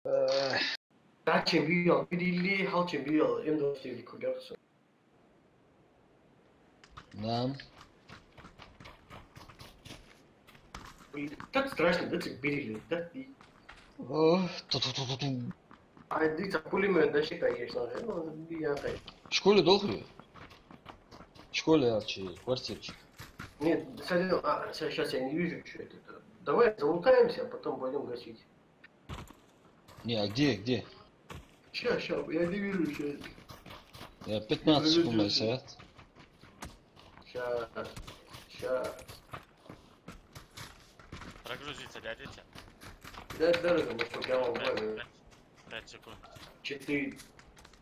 Да, чемпион. Видели, хал чемпион. М24 курятся. Да. Так страшно, да, тебе берили, да? Ту-ту-ту-ту-ту. А дивіться, пулемет, да, ще, конечно. Ну, я так. В школе долго? В школе, Арчи, квартирчик. Нет, сейчас я не вижу, что это. Давай залутаемся, а потом пойдем гасить. Не, а где? Сейчас, я не вижу, что это. Я 15 секунд, сядь. Сейчас. Прогрузиться, дядя. Да, дорого, мы что, прямо в 5 секунд. 4,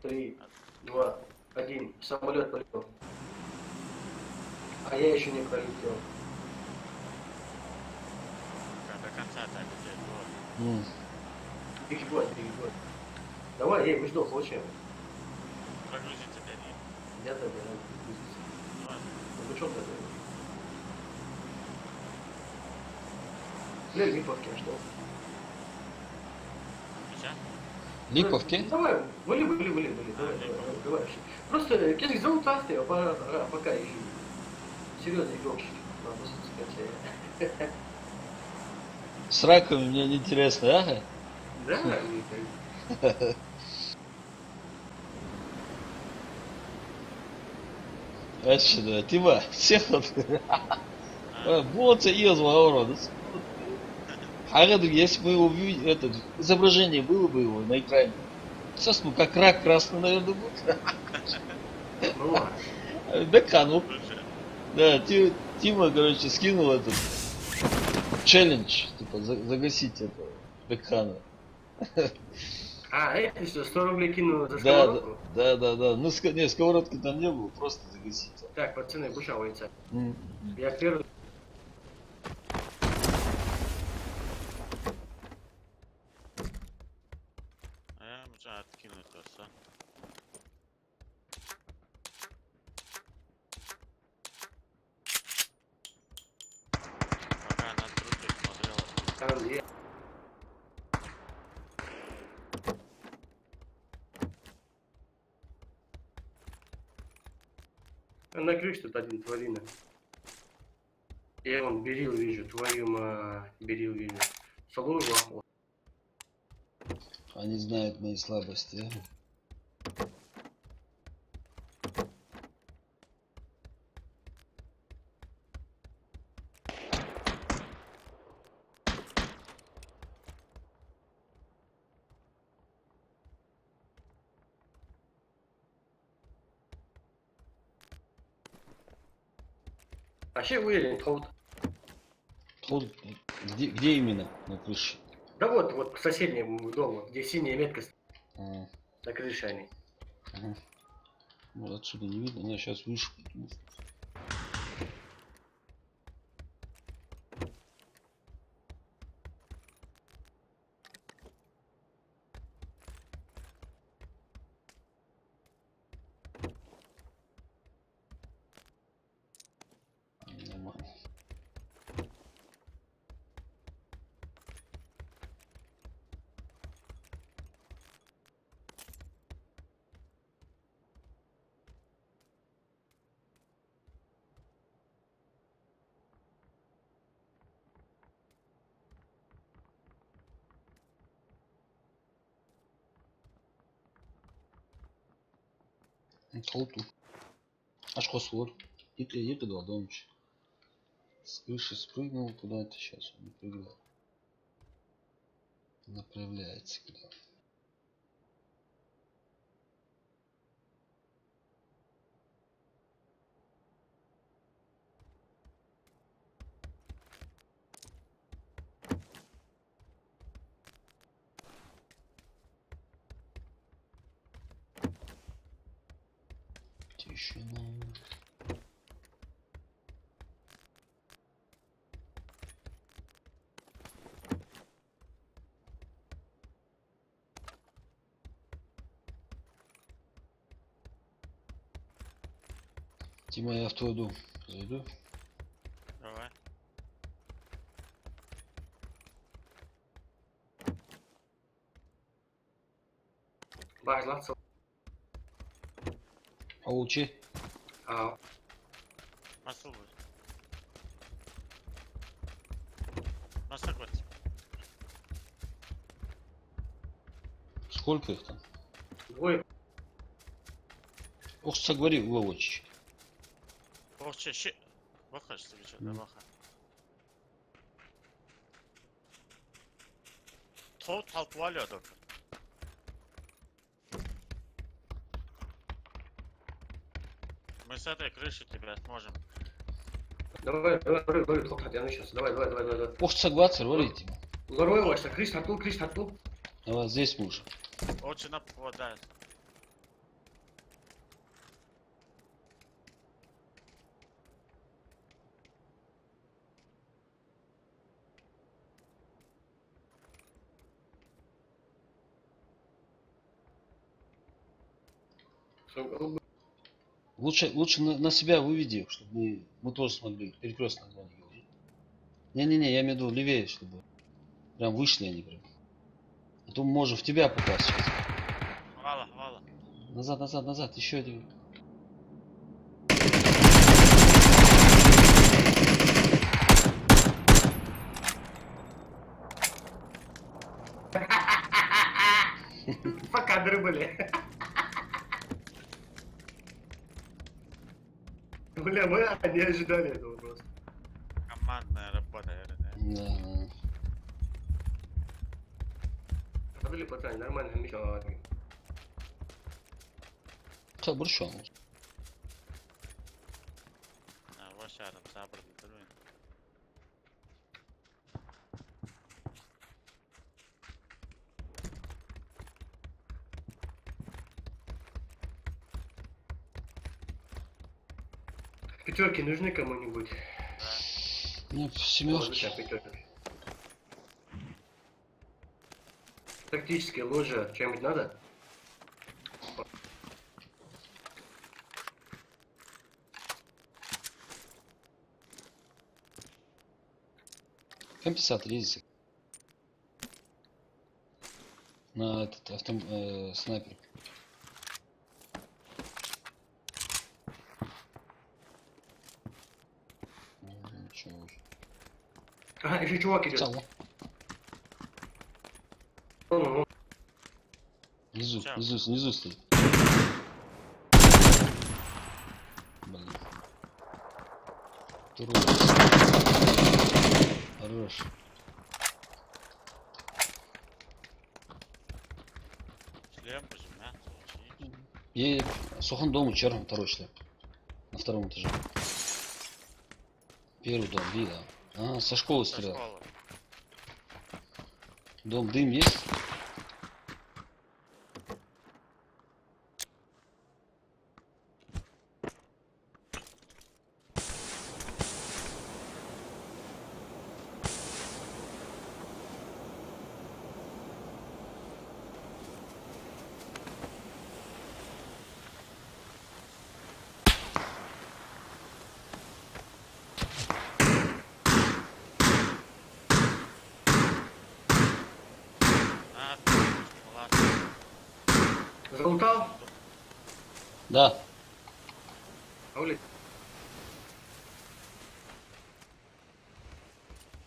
3, 2, 1. Самолет полетел. А я еще не пролетел. До конца так вот. Перегод. Давай, мы ждем, получаем. Прогрузиться, дядя. Я тогда. Ну что тогда? Бля, Липовки, а что? Сейчас? Липовки? Давай, были. Давай. Просто кешки зовут Асты, пока и серьезный игрок. С раками мне не интересно, ага? Да, Açıda, Tiba, вот из ворота. Если бы его это изображение было бы его на экране. Сейчас, ну как рак красный, наверное, будет. Бекану. Да, Тима, короче, скинул этот челлендж, типа загасить этого Бекхана. А, это что, 100 рублей кинул за Да. сковородку? Да. Ну, не, сковородки там не было, просто загасить. Так, пацаны, бушавается. Я первый. Я можно откинуть все. Пока на трупе смотрела. Там я. На крыше тут один тварина. Я вон берил вижу, твою мать, берил вижу. Солову лапу. Они знают мои слабости. Вообще уверен, Тут, где именно на крыше? да вот к соседнему дому, где синяя метка А, на крыше они. ага. Ну, отсюда не видно, она сейчас выше. Солту. Аж косвор. Ете долдомыч. С крыши спрыгнул куда-то. Сейчас он не прыгнул. Направляется куда. Тишина. Тима, я в твой дом зайду. Давай. Başlat. Аучи. А, Nasıl bu? Nasıl вот? Сколько их там? двое. Ох, соговори, Вовочич. Вообще, Баха, что ли, что, да, Баха? Толп валю только. Мы с этой крыши тебя сможем. Давай, тоқтат, яны сейчас. Давай. Ох, согласен, говори, Тима. Лорой başla, крыш тарту. Давай, здесь мы уже. Очень нападает. Лучше на себя выведи, чтобы мы тоже смогли перекрестно на них говорить. Не-не-не, я имею в виду левее, чтобы прям вышли они прям. А то мы можем в тебя попасть сейчас. Вала. Назад, еще один. Кадры были. Бля, мы не ожидали этого просто. Командная работа, наверное. Да. Были пацаны, нормально, ничего. Забурчал. Вообще там сабр битруин. Пятерки нужны кому-нибудь? Ну, семерки. Пятерки. Тактические ложа, чем-нибудь надо? М50 ризик. На этот снайпер. Ничего уже. Ага, еще чувак идет. Цало. Ну. Внизу стоит. Блин. Второй. Хорош. Шлем бежим, да? И сухан дому черным второй шлем. На втором этаже. Первый дом, видно. А, со школы стрелял. Дом, дым есть? Залутал? Да. Аули.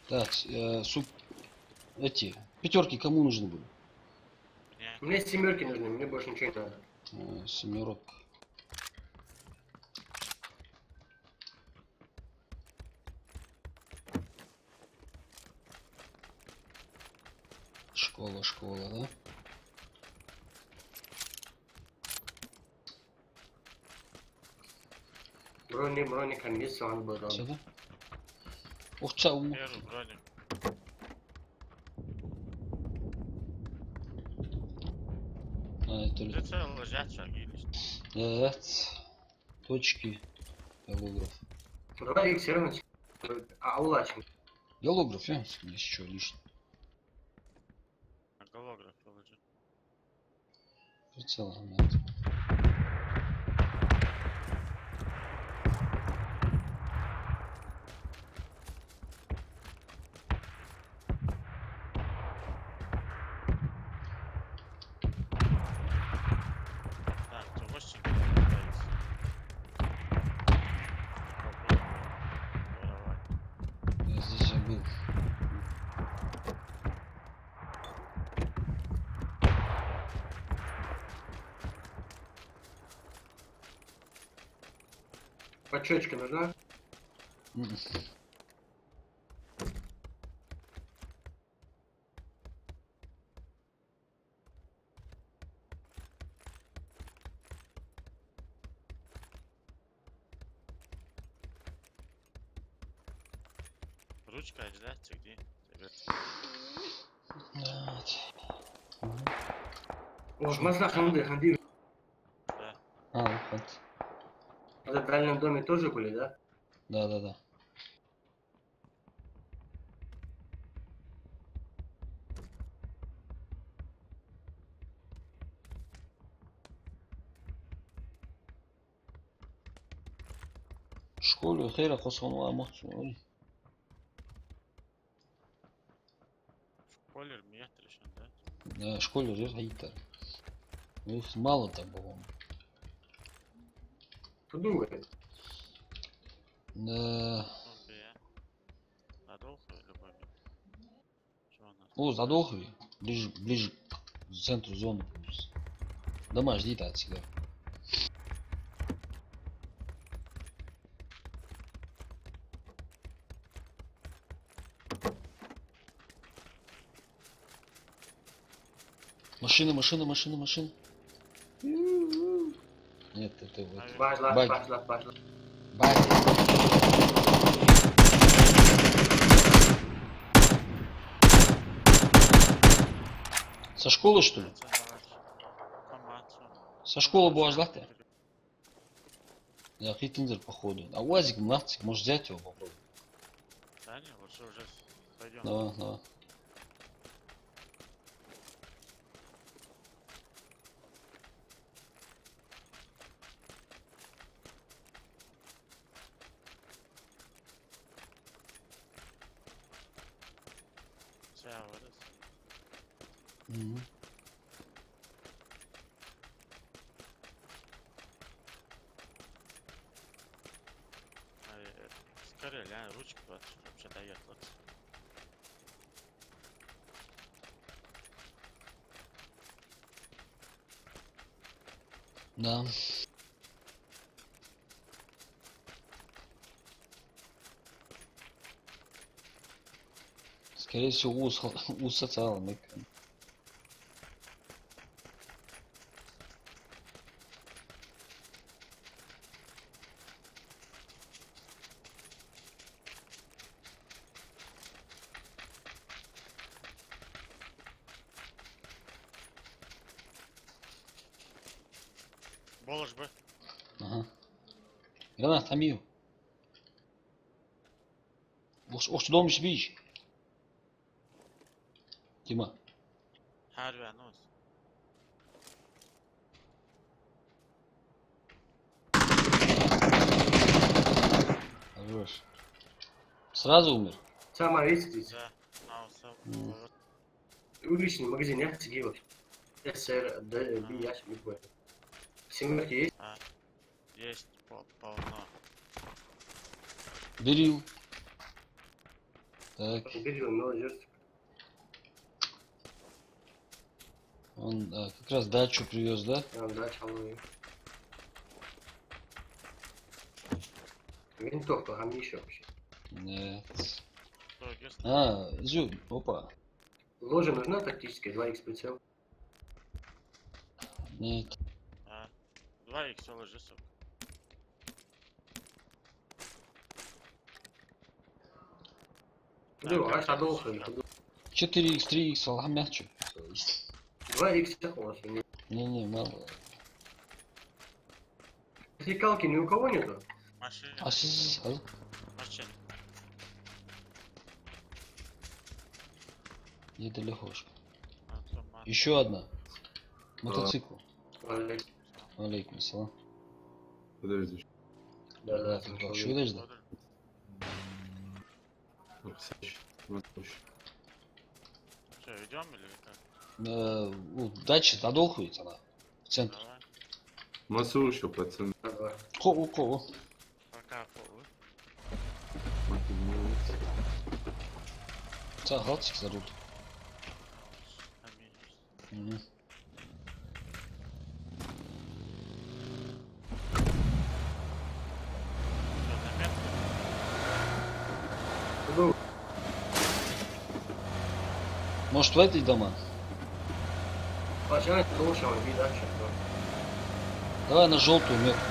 Так, эти пятерки кому нужны были? Мне семерки нужны, мне больше ничего не надо. Семерок. Школа, да? Брони, конец, он был. Сюда? Ух, чау. Вижу броник. Это ли? Прицел лежат, шагились. Evet. Точки. Голограф. Давай их все равно. Аулачим. Голограф, я? Есть что лишнее. Голограф лежит. Прицел, нет. Так, то 8 пытается. Воровать. Я здесь забыл. Почечка нужна? М-м. Ручка, ждать, где? Evet. Мазда ханды. Да. Вот. В дальнем доме тоже были, да? Да. В школе хейра хосонуа махсуни. Школер метр еще, да? Да, в школе же хейтер. Их мало там было. Подумай. Да. Ну, я. Надолго любой метр. Что у нас? О, задохли. Ближе к центру зоны. Дома жди-то отсюда. Машина. Нет, это вот. Башла. Байк. Со школы, что ли? Со школы буажлахты? Я хитинзер походу. А УАЗик, нафтик, может взять его попробовать? Да не, лучше уже пойдем. Давай. Сейчас вырос. Мгм. Скорее, ля, ручку вообще дает лучше. Да. Скорее всего, у социала. Болож бы. Ага. Гранат, Амил. Уж дом бич. Дима. Харви, анус. Хорош. Сразу умер? Сама видите? Да. Ауса. М. Уличный магазин, я сидел. СР, Д, ящик, не понял. Семерки есть? Есть полно. Берил. Так, Берил, молодежь. он как раз дачу привез, да? Да, чалую. Винтовка, а мне еще вообще. Нет. Что, есть? Зюб, опа. Ложа нужна тактическая, 2х прицел. Нет. 2х ложи, сука. Да, аж одолжили. 4х, 3х, алхам мягче. 2х холодно. Не, мало. Сикалки ни у кого нету? Машина. А сіз, Машина. недалекошка. Автомат. Еще одна. Мотоцикл. Алейкум ассалам. Подожди. Да. Что подожди? Что, идем или как? Дача надолхует она. В центр. Давай. Масу еще, пацаны. Кого? Пока фолы. Галстик зарут. Аминь. Что, на метку? Может в этой дома? Пожалуйста, лучше видать, что. Давай на желтую метку.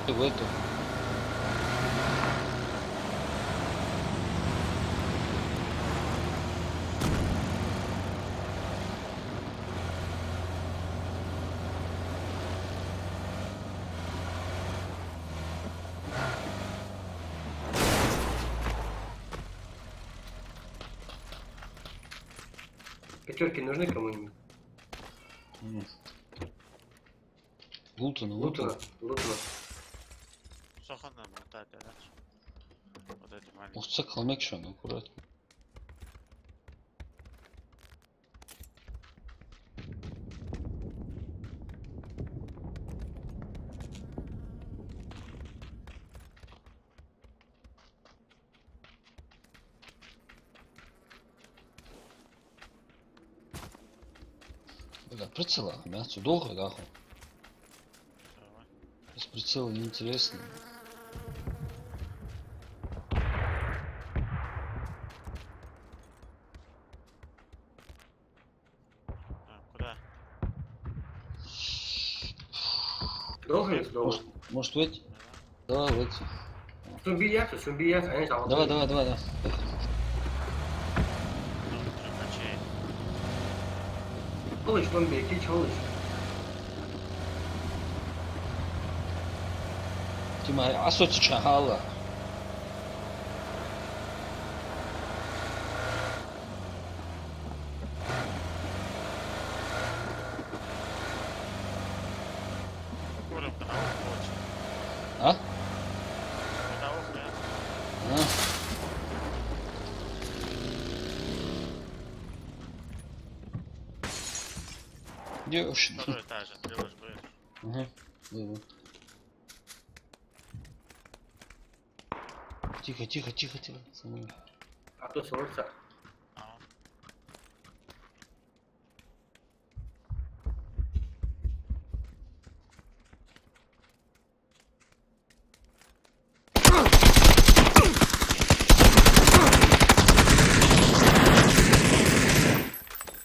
В эту. Пятерки нужны кому-нибудь? Лутана. Лутана. Сохранно мотать, да? Вот эти маленькие. Ух, холмек что, аккуратно. Бля, прицела, мясо долго, да? Давай. Без прицела неинтересно. Куда? Долго или долго? Может в эти? Давай в эти. Сумбияться, они там. Давай. Ну, трюкачей. Чолыч, вон береги, чолыч. Тима, асоци чахала. Куром на ухо. А? На ухо, А? Девушка. второй этаж, делаешь бы. Ага. Давай. Тихо. Самое. А кто солнце? А,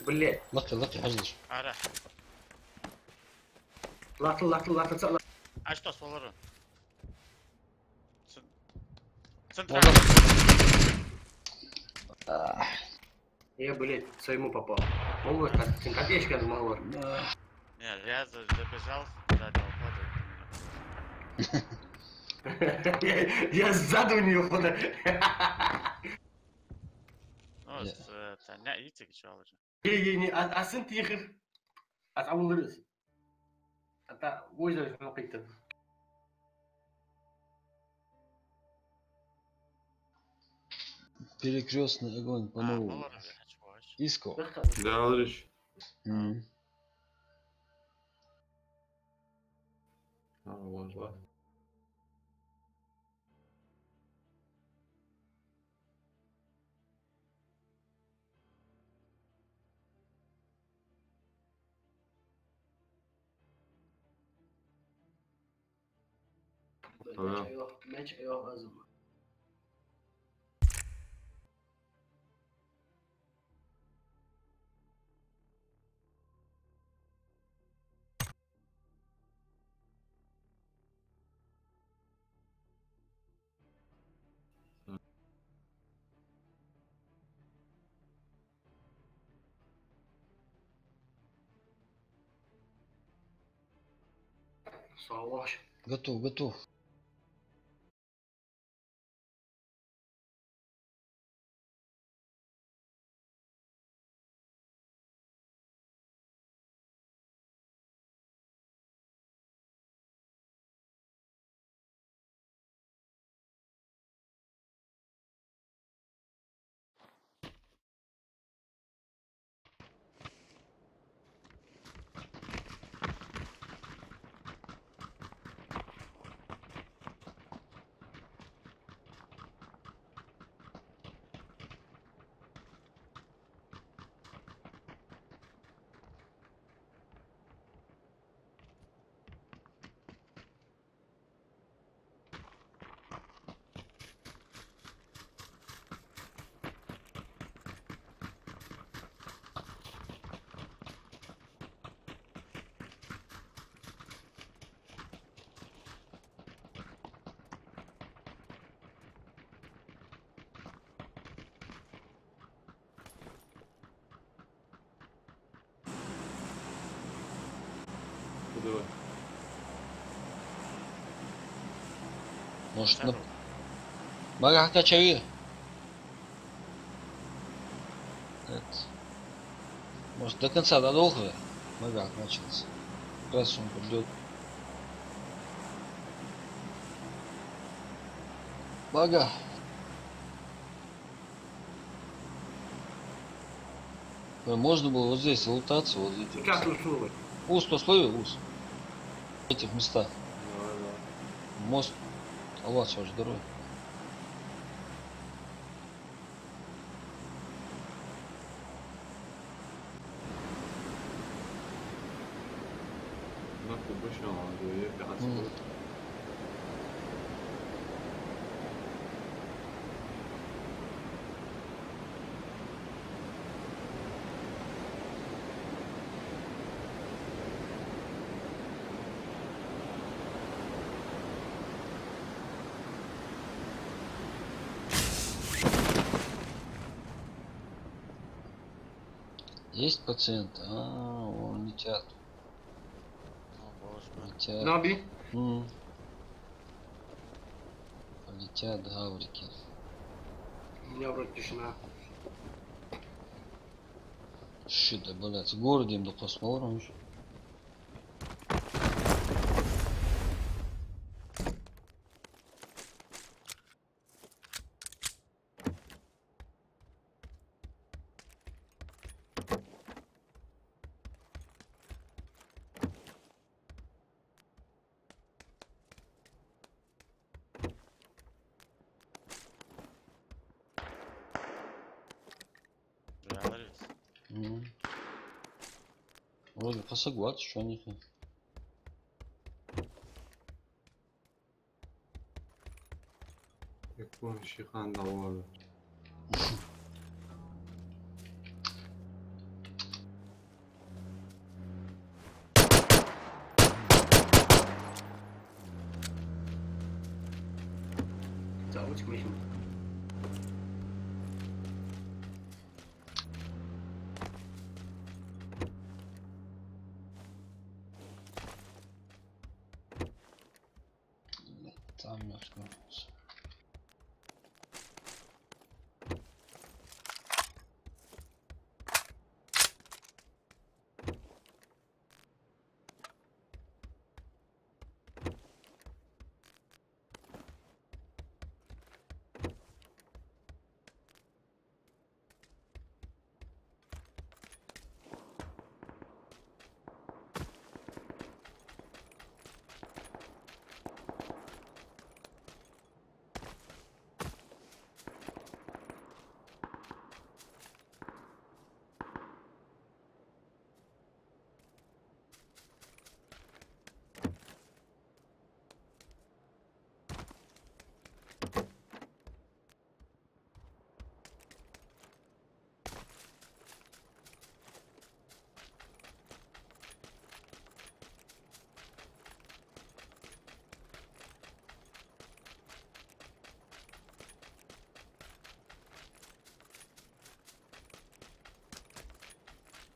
Блять. Лаки, хаждаш. ара. Латыл. А что, сволоры? Молодец. Центральный. Я, блять, своему попал. Малор, копеечка малор. Не, я забежал с заднего хода. Я сзади у нее хода. Ну, с не идите, что уже. Не, а сын тихо. А улырыз. Это озеро какое-то. Перекрестный огонь по новому. Малоры, блядь, чувак. Иско. Да, алırış. Var. Meç yok azım. Салаш. Готов, готов. Давай. Может, на... Бага качави. Может, до конца додолго? Бага начался. Как раз он придет. Бага. Можно было вот здесь лутаться, вот здесь. Сейчас условия. Ус пословие, ус. В этих местах. Давай, давай. Мост. А у вас ваш здоровье. Нахуй башал, я 15 Мгм. минут. Есть пациенты? А, вон летят. О боже мой. Летят. Наби. Полетят гаврики. У меня вроде тишина. Что-то, блядь, в городе им до посмотрим. Реалист. Вроде посогласен, что они тут. Якон шихан давали. Заводик мехим. Там мертвый.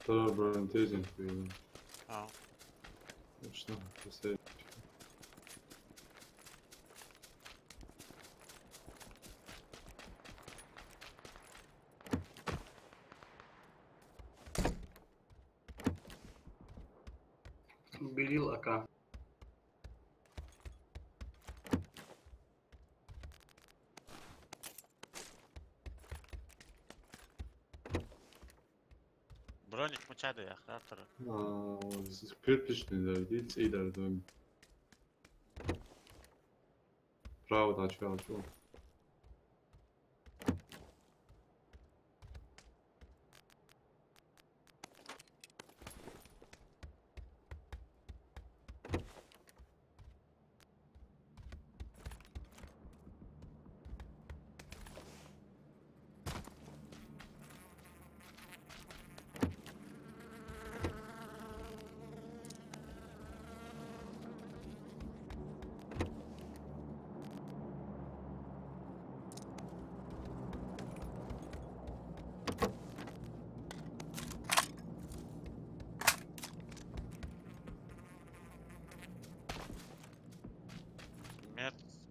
Тогда брали тезинг и... А, Что, последний. Белил АК. Броник мачады, автор. Кирпичный, да, видите, и даже дом. Право, да, чё.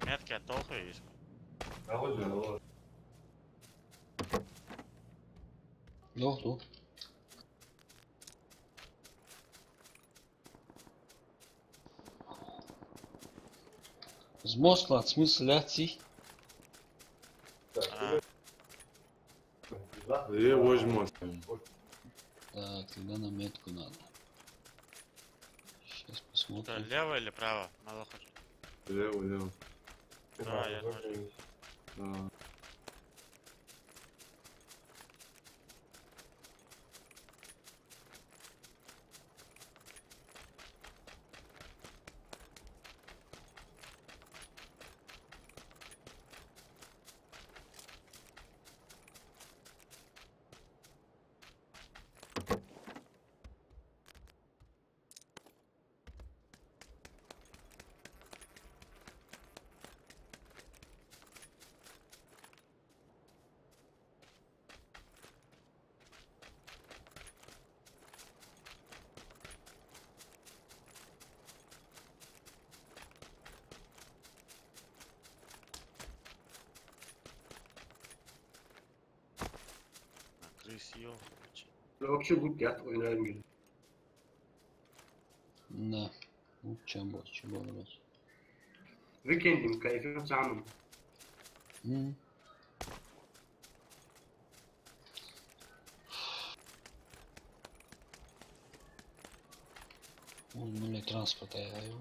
Метки от толка есть. Yok. Змослат, смысл ляци. Я возьму. Так, тогда на метку надо. Сейчас Что, посмотрим. лево или право? Мало хочет. Лево. Да, я тоже. Да. Крысьё. Вообще будь я твой нравится. Да. Ну, чем больше, брать. Викендим, кайфем самым. Нули транспорта я говорю.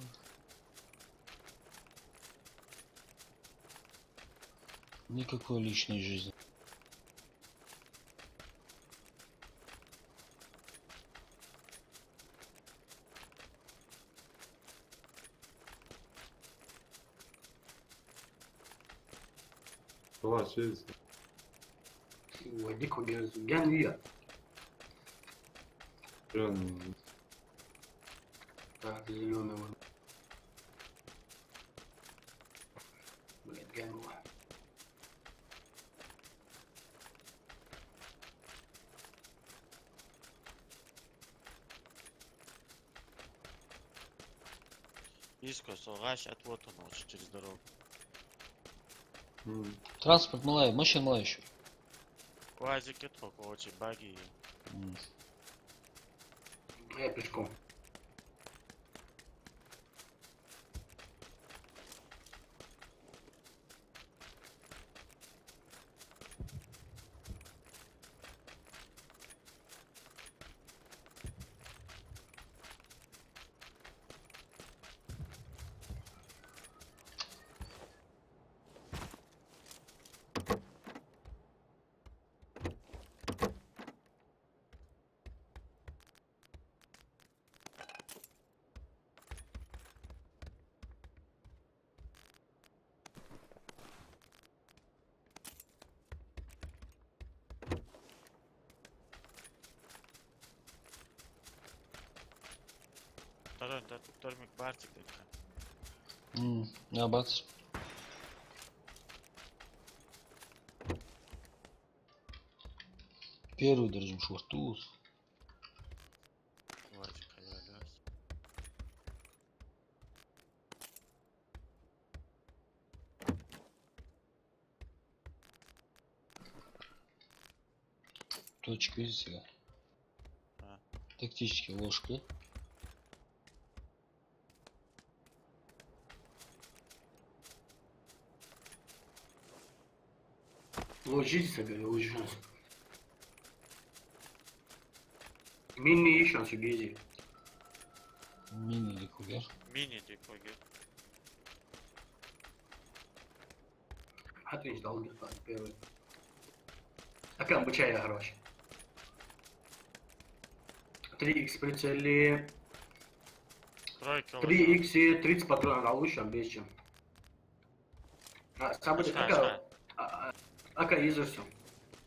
Никакой личной жизни. Давай, через. وديك وجاز جانوية. Прям. Так, зеленый вон. Блять, гануа. Иско, солгаш, отвод он лучше через дорогу. Транспорт малая, машина малая еще. Квазики только очень баги. Я пешком. Второй, тормик бартик только. Я бац. Первый держим шортуз. Квазик, да. Точка, видите? А. Тактические ложки. Ложится, говорю, уже шанс. Мини шанс убези. Мини декугер. Мини дикоги. Ответь, дал мне первый. Опять обучай хороший. 3х прицели. Тройка. 3х и 30 патронов на лучше, без чем. Событие, ака изерсу.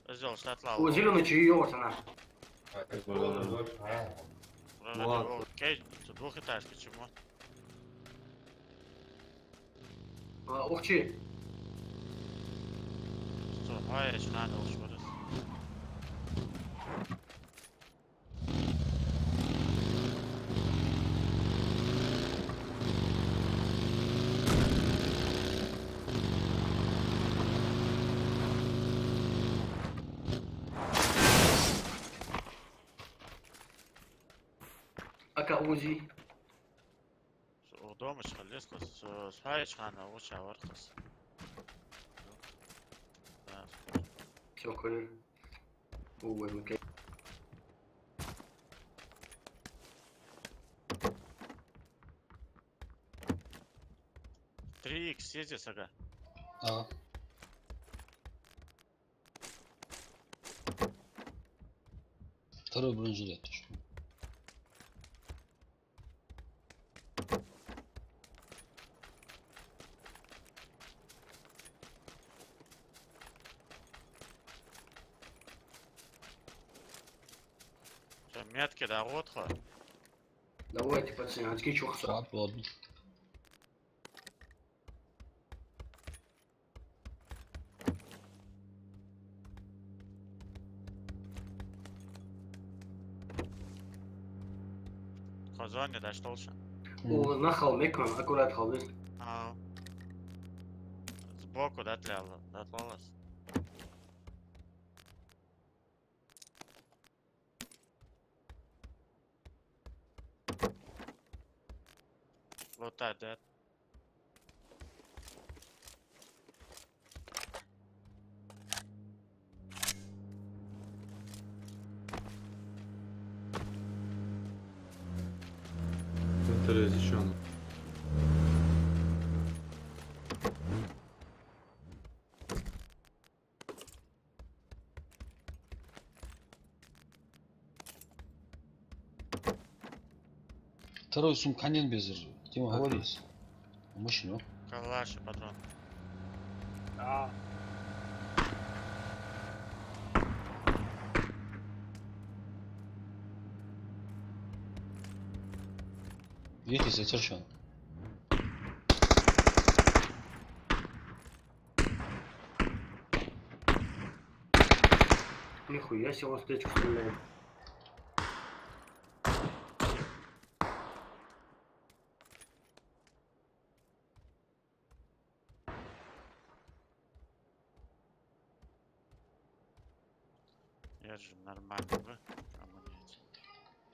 Сделал штатлау. У зеленый чаек, она. Окей, это двухэтажка, чему? Ухчи. Что, а я надо уж вот это. Ака узи. Дома خلص صحيح انا وش ارخص. Все, коли. Ой, окей. Три икс ездит, ага. А. Второй бронежилет. Метки да отха. Давайте, пацаны, анский чухса. Свободно. Казань не доштолся. О, на холме, аккурат холме. А. Сбоку дотлалась. Вот так, да. Телевизион. Второй сумканен без ржи. Тема говорится. Мощно. Калаш и патрон. А, Видите, затерчен. Нихуя себе, он встречу стреляет. Я же нормально, да? Амуниция.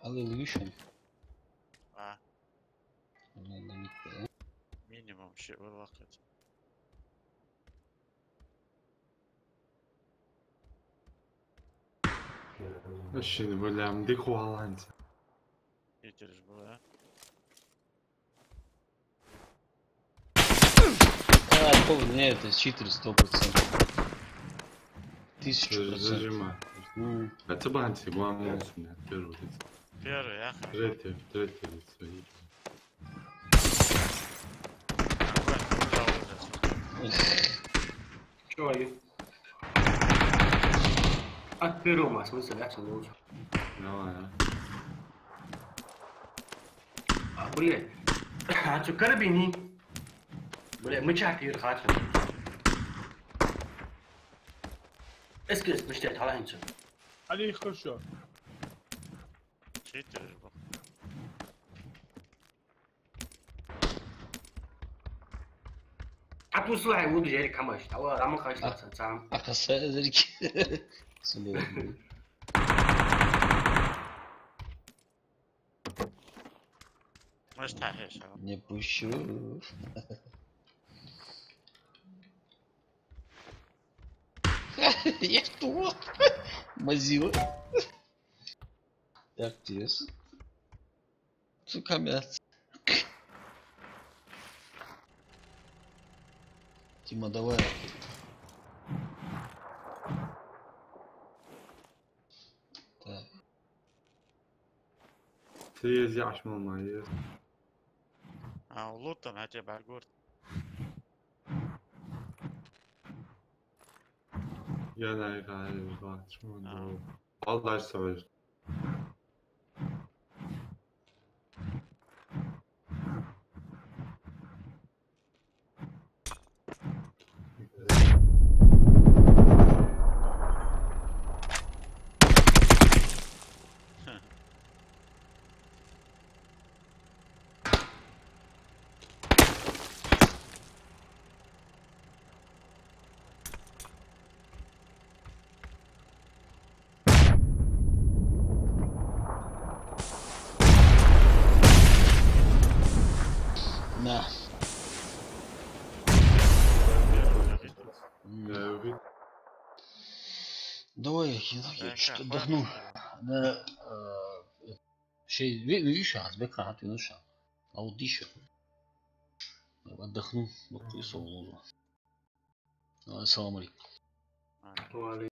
Алыл еще. А, Надо не то. минимум ще вылахать. Şimdi böyle bir kovalanca. Питер же был, а? Не, это читер 100%. 1000%. Зажимай. Ну, Это банти, главное, первый лицо. Первый, а? Третье лицо. Чё, ай? От первого, смысл, я все лучше. Давай, а. Блядь. А чё, карабини? Блядь, мы чак и рхачим. Эскиз, почти таланчо. ali хорошо. Читер же был. А тут слай, вот я камаш. А вот рама хачится сам. Акаса зрики. Сулева. Может, так, я шел. Не пущу. Я что? Мазила. Так, интересно. Цукамец. Тима, давай. Так. Ты яшь мамайы. Лутон هاتي بعقور. Я на играю, чмо. Allah savaş. На. Я увидел. Давай я что-то отдохну. Да, видишь, Азбек рад, видишь, а вот еще. Отдохну, вот и соло. Ассаламу алейкум. Валейкум.